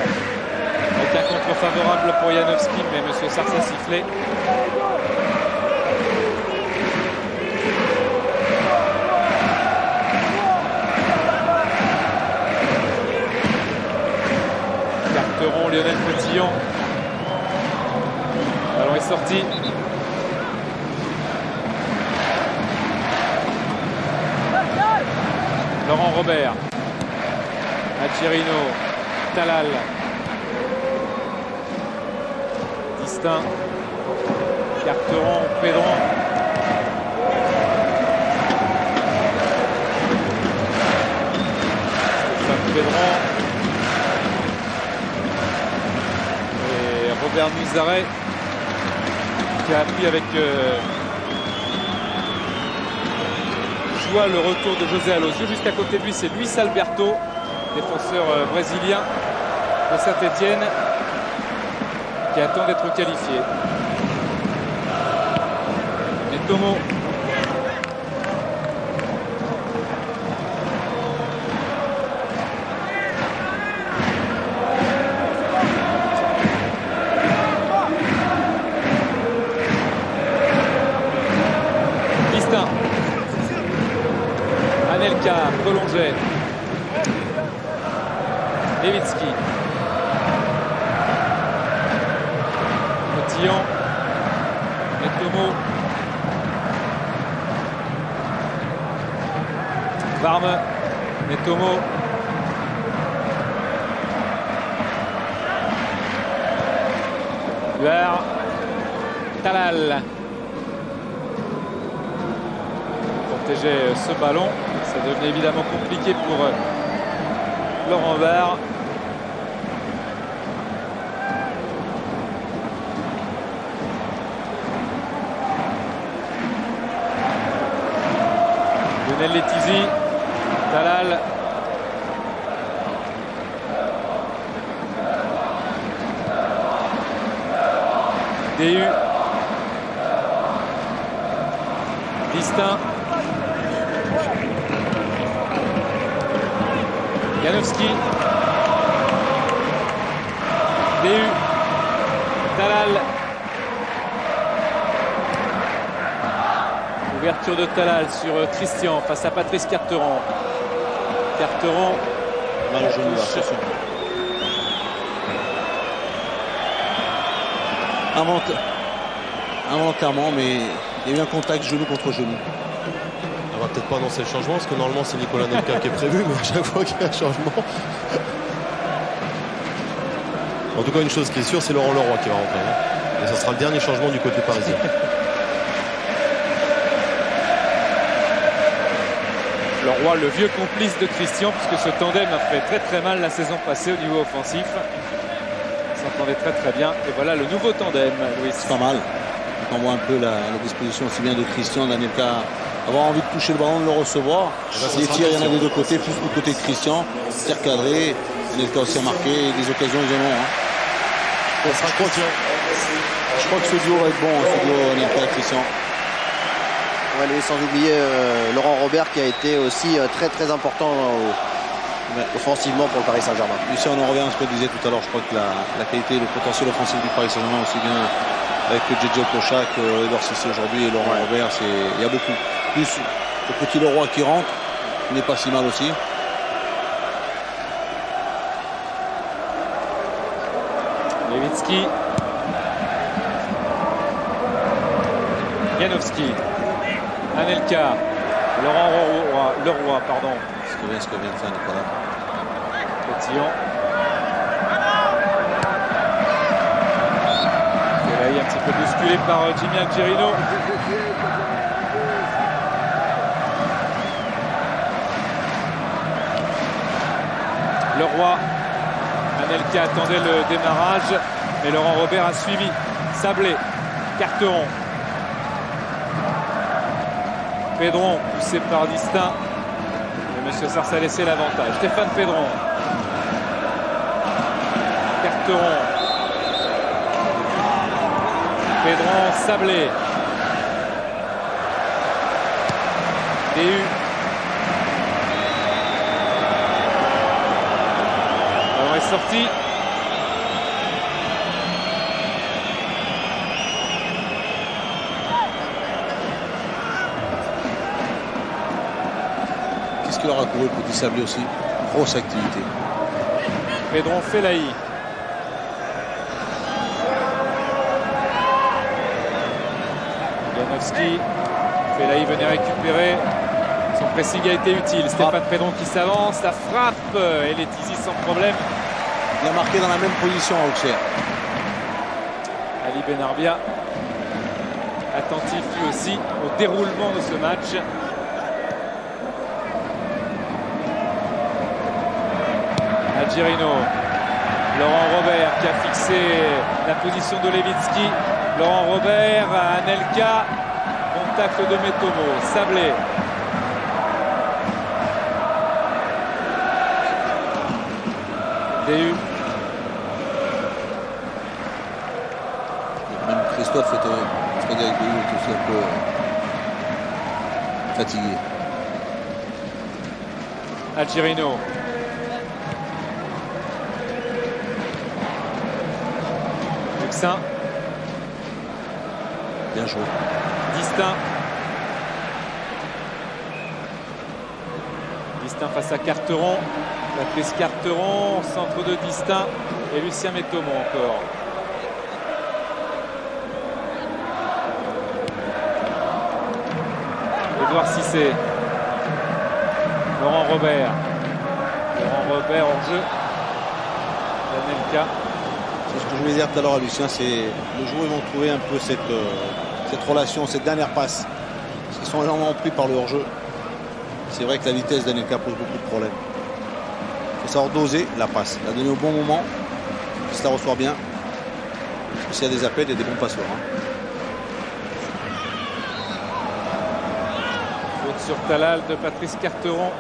Aucun contre favorable pour Janowski, mais M. Sars a sifflé. Carteron, Lionel Petillon. Le ballon est sorti. Laurent Robert. Algerino, Talal, Distin, Carteron, Pedron. Pedron et Robert Nuzaret qui a appris avec joie le retour de José Alosio. Juste à côté de lui, c'est Luis Alberto, défenseur brésilien de Saint-Etienne, qui attend d'être qualifié. Et Tomo. Distin. Anelka prolongé. Lewicki. Petillon. Netomo. Varme. Netomo. Huard. Talal. Protéger ce ballon. Ça devenait évidemment compliqué pour Laurent Robert. Lionel Letizy. Talal. DU. Distin. Janowski. DU. Talal. Ouverture de Talal sur Christian face à Patrice Carteron. Carteron. Mal au genou, attention. Involontairement, mais il y a eu un contact genou contre genou. On va peut-être pas annoncer le changement parce que normalement c'est Nicolas Anelka qui est prévu, mais à chaque fois qu'il y a un changement. En tout cas, une chose qui est sûre, c'est Laurent Leroy qui va rentrer. Et ça sera le dernier changement du côté parisien. Leroy, le vieux complice de Christian, puisque ce tandem a fait très très mal la saison passée au niveau offensif. Ça s'entendait très très bien. Et voilà le nouveau tandem, Louis. C'est pas mal. On voit un peu la disposition aussi bien de Christian, d'Anelka. Avoir envie de toucher le ballon, de le recevoir. Les tirs, il y en a des deux côtés, plus du côté de Christian. Tir cadré. Anelka aussi a marqué. Des occasions, ils en ont. Je crois que ce duo va être bon, ce duo Anelka-Christian. Ouais, Louis, sans oublier Laurent Robert qui a été aussi très très important offensivement pour le Paris Saint-Germain. Ici on en revient à ce qu'on disait tout à l'heure. Je crois que la qualité, le potentiel offensif du Paris Saint-Germain aussi bien avec JJ Okocha, Edouard Cissé aujourd'hui et Laurent Robert, il y a beaucoup. Plus le petit Leroy qui rentre, il n'est pas si mal aussi. Lewicki. Janowski. Anelka. Leroy, pardon. Ce que vient de faire Nicolas. Cotillon. Felaï un petit peu bousculé par Jimmy Algerino. Leroy. Anelka attendait le démarrage, mais Laurent Robert a suivi. Sablé. Carteron. Pedron poussé par Distin. Et M. Sars a laissé l'avantage. Stéphane Pedron. Carteron. Pedron, Sablé. DU. Alors est sorti. Qu'est-ce qu'il aura couru le petit Sablé aussi? Grosse activité. Pedron Felaï. Janowski. Felaï venait récupérer. Son pressing a été utile. Stéphane Pedron qui s'avance. La frappe. Et les Tizi sans problème. Il a marqué dans la même position à Auxerre. Ali Benarbia. Attentif lui aussi au déroulement de ce match. Algerino. Laurent Robert qui a fixé la position de Lewicki. Laurent Robert à Anelka. Contact de Metomo. Sablé. DU. Même Christophe était avec lui, était aussi un peu fatigué. Algerino. Luxin. Bien joué. Distin. Distin face à Carteron. Patrice Carteron, centre de Distin. Et Lucien Metomo encore. Edouard Cissé. Laurent Robert. Laurent Robert en jeu. Anelka. C'est ce que je voulais dire tout à l'heure à Lucien, c'est le jour où ils vont trouver un peu cette relation, cette dernière passe. Parce qu'ils sont énormément pris par le hors-jeu. C'est vrai que la vitesse d'Anelka pose beaucoup de problèmes. Il faut savoir doser la passe, la donner au bon moment, qu'il se la reçoit bien. Parce que s'il y a des appels, il y a des bons passeurs. Faute sur Talal de Patrice Carteron.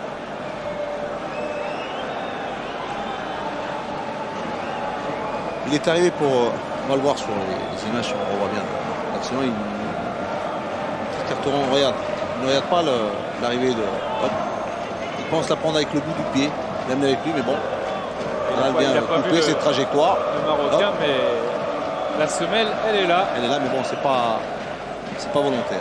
Il est arrivé pour On va le voir sur les images, on revoit bien l'action. Il carton, regarde. Il ne regarde pas l'arrivée de. Hop. Il pense la prendre avec le bout du pied, l'amener avec lui, mais bon. Il vient couper cette trajectoire. Le Marocain, hop. Mais la semelle, elle est là. Elle est là, mais bon, c'est pas volontaire.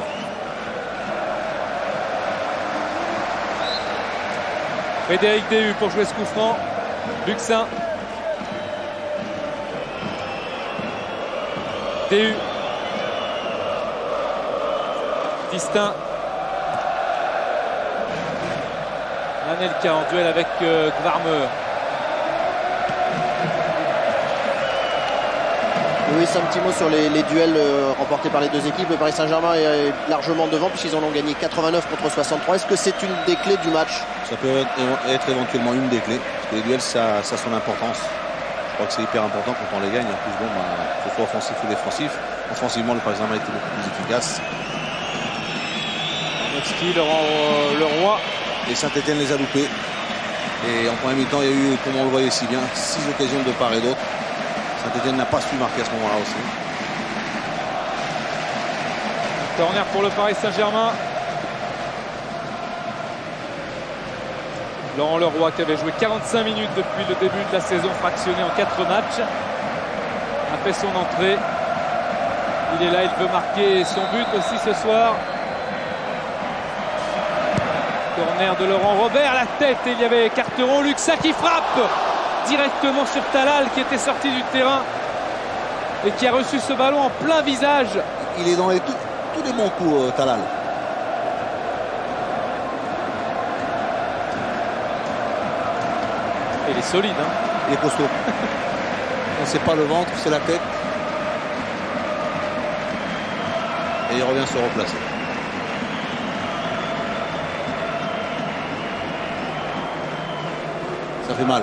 Frédéric Déhu pour jouer ce coup franc. Luxin. Déhu. Distinct. Anelka en duel avec Gvarme. Oui, c'est un petit mot sur les duels remportés par les deux équipes. Le Paris Saint-Germain est largement devant puisqu'ils en ont gagné 89 contre 63. Est-ce que c'est une des clés du match? Ça peut être éventuellement une des clés. Parce que les duels, ça a son importance. Je crois que c'est hyper important quand on les gagne. En plus, bon, que ce soit offensif ou défensif. Offensivement, le Paris Saint-Germain a été beaucoup plus efficace. Laurent Leroy. Et Saint-Etienne les a loupés. Et en première mi-temps, il y a eu, comme on le voyait si bien, 6 occasions de part et d'autre. Saint-Etienne n'a pas su marquer à ce moment-là aussi. Corner pour le Paris Saint-Germain. Laurent Leroy qui avait joué 45 minutes depuis le début de la saison, fractionné en 4 matchs, a fait son entrée. Il est là, il veut marquer son but aussi ce soir. Corner de Laurent Robert, la tête, et il y avait carton. Luxa qui frappe directement sur Talal qui était sorti du terrain et qui a reçu ce ballon en plein visage. Il est dans tous les bons coups, Talal. Il est solide, hein. Il est costaud. C'est pas le ventre, c'est la tête. Et il revient se replacer. Ça fait mal.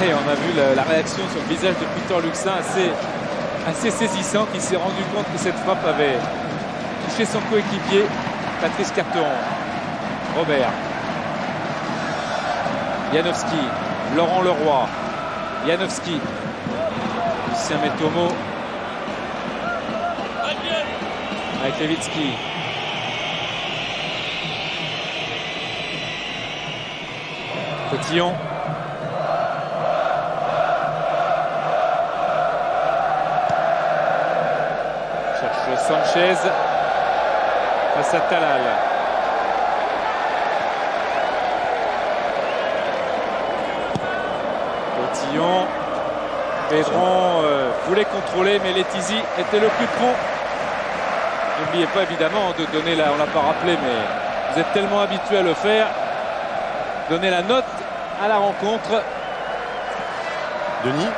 Et on a vu la réaction sur le visage de Peter Luxin assez saisissante. Il s'est rendu compte que cette frappe avait touché son coéquipier Patrice Carteron. Robert. Janowski. Laurent Leroy. Janowski. Lucien Metomo. Avec Levitsky. Cotillon. Cherche Sanchez face à Talal. Cotillon. Pedron voulait contrôler, mais Letizy était le plus prompt. N'oubliez pas évidemment de donner on ne l'a pas rappelé, mais vous êtes tellement habitué à le faire. Donner la note à la rencontre. Denis,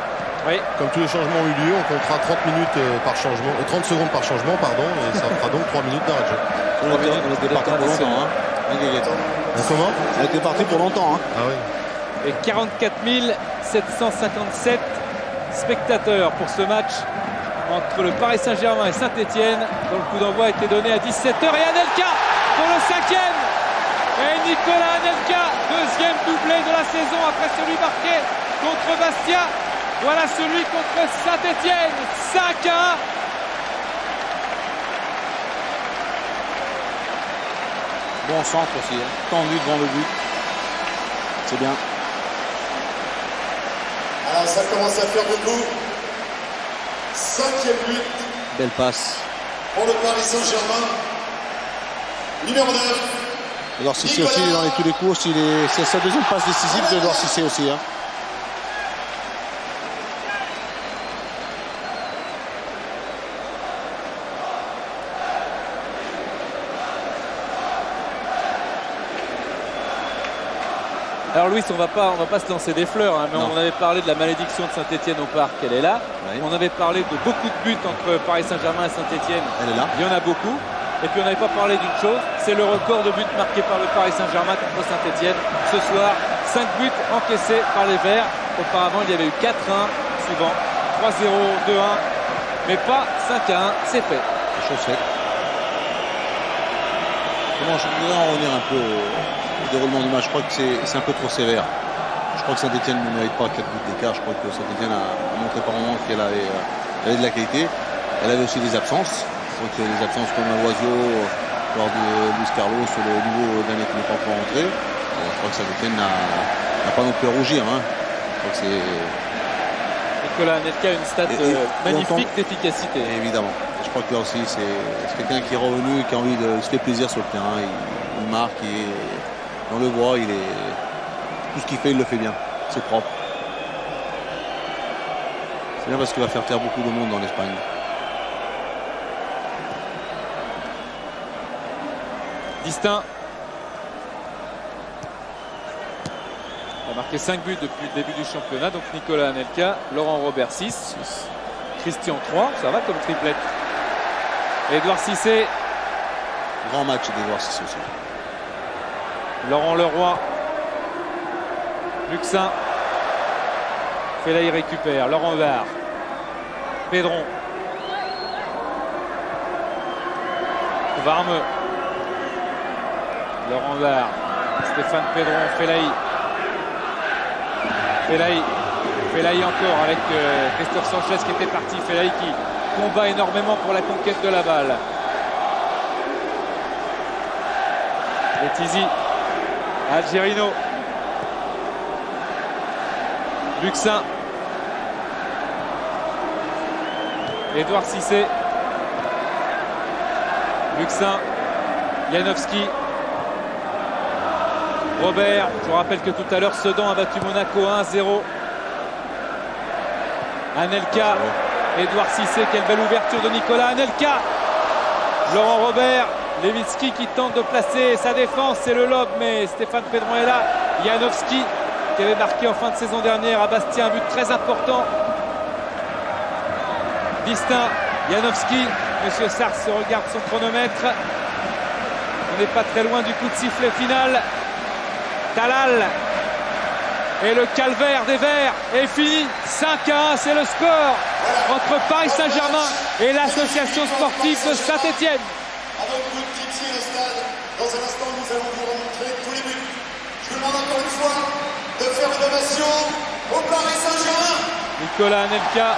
oui. Comme tous les changements ont eu lieu, on comptera 30 minutes par changement, 30 secondes par changement, pardon, et ça fera donc 3 minutes d'arrêt de jeu. On était parti pour longtemps, hein. Comment? On était parti pour longtemps, hein. Ah oui. Et 44 757 spectateurs pour ce match entre le Paris Saint-Germain et Saint-Etienne, dont le coup d'envoi a été donné à 17h. Et Anelka pour le 5e. Et Nicolas Anelka, deuxième doublé de la saison après celui marqué contre Bastia. Voilà celui contre Saint-Etienne. 5-1. Bon centre aussi, hein. Tendu devant le but. C'est bien. Alors ça commence à faire beaucoup. 5e but. Belle passe. Pour le Paris Saint-Germain. Numéro 9. Edouard Cissé aussi, il est dans tous les coups. C'est sa deuxième passe décisive de Edouard Cissé aussi, hein. Alors Louis, on va pas se lancer des fleurs, hein, mais on avait parlé de la malédiction de Saint-Etienne au parc, elle est là. Oui. On avait parlé de beaucoup de buts entre Paris Saint-Germain et Saint-Etienne, elle est là. Il y en a beaucoup. Et puis on n'avait pas parlé d'une chose, c'est le record de buts marqués par le Paris Saint-Germain contre Saint-Etienne. Ce soir, 5 buts encaissés par les Verts. Auparavant, il y avait eu 4-1, suivant 3-0, 2-1, mais pas 5-1, c'est fait. C'est chose faite. Je voudrais en revenir un peu au déroulement du match. Je crois que c'est un peu trop sévère. Je crois que Saint-Etienne ne mérite pas 4 buts d'écart. Je crois que Saint-Etienne a montré par moments qu'elle avait de la qualité. Elle avait aussi des absences. Je crois que des absences comme Loisio, lors de Luis Carlos, sur le niveau d'un qui n'est pas encore rentré. Je crois que Saint-Etienne n'a pas non plus à rougir. Hein. Je crois que c'est... Nicolas Anelka a une stat magnifique d'efficacité. Évidemment. Je crois que là aussi, c'est quelqu'un qui est revenu, qui a envie de se faire plaisir sur le terrain. Il marque, on le voit, tout ce qu'il fait, il le fait bien. C'est propre. C'est bien parce qu'il va faire taire beaucoup de monde dans l'Espagne. Distinct. Il a marqué 5 buts depuis le début du championnat. Donc Nicolas Anelka, Laurent Robert 6, Christian 3. Ça va comme triplette. Édouard Cissé. Grand match d'Édouard Cissé aussi. Laurent Leroy. Luxin. Fellaï récupère. Laurent Var. Pedron. Varme. Laurent Var. Stéphane Pedron. Fellaï. Fellaï encore avec Christophe Sanchez qui était parti. Fellaï qui combat énormément pour la conquête de la balle. Letizy. Algerino. Luxin. Édouard Cissé. Luxin. Janowski. Robert. Je vous rappelle que tout à l'heure, Sedan a battu Monaco 1-0. Anelka. Édouard Cissé. Quelle belle ouverture de Nicolas Anelka. Laurent Robert. Lewicki qui tente de placer sa défense. C'est le lob, mais Stéphane Pedron est là. Janowski qui avait marqué en fin de saison dernière à Bastia un but très important. Distinct. Janowski. Monsieur Sars regarde son chronomètre. On n'est pas très loin du coup de sifflet final. Talal. Et le calvaire des Verts est fini. 5-1, c'est le score entre Paris Saint-Germain et l'association sportive de Saint-Etienne. Avant que vous quittiez le stade, dans un instant, nous allons vous remontrer tous les buts. Je vous demande encore une fois de faire une ovation au Paris Saint-Germain. Nicolas Anelka,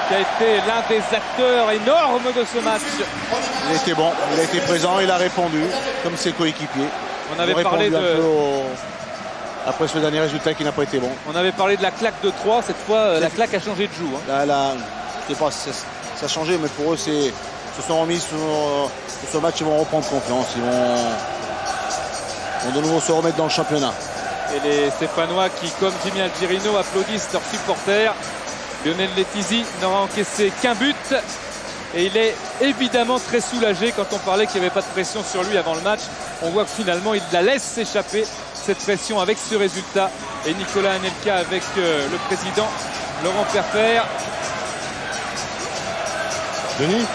qui a été l'un des acteurs énormes de ce match. Il a été bon, il a été présent, il a répondu, comme ses coéquipiers. On avait parlé de... Après ce dernier résultat qui n'a pas été bon. On avait parlé de la claque de 3, cette fois la claque a changé de joue. Hein. Là, je sais pas si ça a changé, mais pour eux, se sont remis sur ce match, ils vont reprendre confiance, ils vont de nouveau se remettre dans le championnat. Et les Stéphanois qui, comme Jimmy Algerino, applaudissent leurs supporters. Lionel Letizy n'aura encaissé qu'un but. Et il est évidemment très soulagé quand on parlait qu'il n'y avait pas de pression sur lui avant le match. On voit que finalement il la laisse s'échapper, cette pression, avec ce résultat. Et Nicolas Anelka avec le président Laurent Perfer. Denis?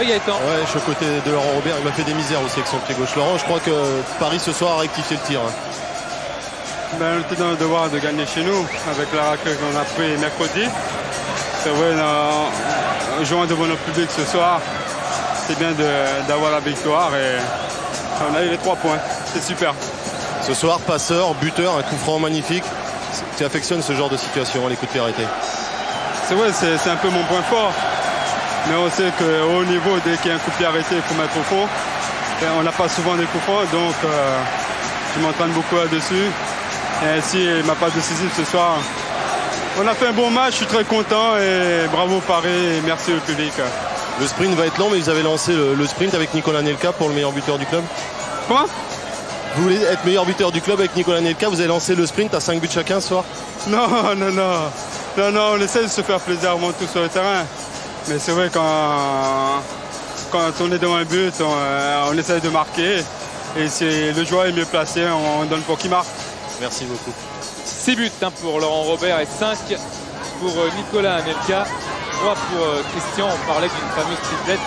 Oui, Gaëtan. Ouais, je suis aux côtés de Laurent Robert. Il m'a fait des misères aussi avec son pied gauche. Laurent, je crois que Paris ce soir a rectifié le tir. On était dans le devoir de gagner chez nous avec la raclée qu'on a pris mercredi. C'est vrai, en jouant devant notre public ce soir, c'est bien d'avoir la victoire et on a eu les 3 points. C'est super. Ce soir, passeur, buteur, un coup franc magnifique. Tu affectionnes ce genre de situation, les coups de pied arrêtés? C'est vrai, c'est un peu mon point fort. Mais on sait qu'au haut niveau, dès qu'il y a un coup de pied arrêté, il faut mettre au fond. Et on n'a pas souvent des coups francs, donc je m'entraîne beaucoup là-dessus. Et ainsi, il m'a pas décisif ce soir. On a fait un bon match, je suis très content et bravo Paris et merci au public. Le sprint va être long, mais vous avez lancé le sprint avec Nicolas Anelka pour le meilleur buteur du club. Quoi? Vous voulez être meilleur buteur du club avec Nicolas Anelka? Vous avez lancé le sprint à 5 buts chacun ce soir? Non, on essaie de se faire plaisir, on monte tout sur le terrain. Mais c'est vrai, quand on est devant un but, on essaie de marquer. Et si le joueur est mieux placé, on donne pour qu'il marque. Merci beaucoup. 6 buts pour Laurent Robert et 5 pour Nicolas Anelka. 3 pour Christian. On parlait d'une fameuse triplette.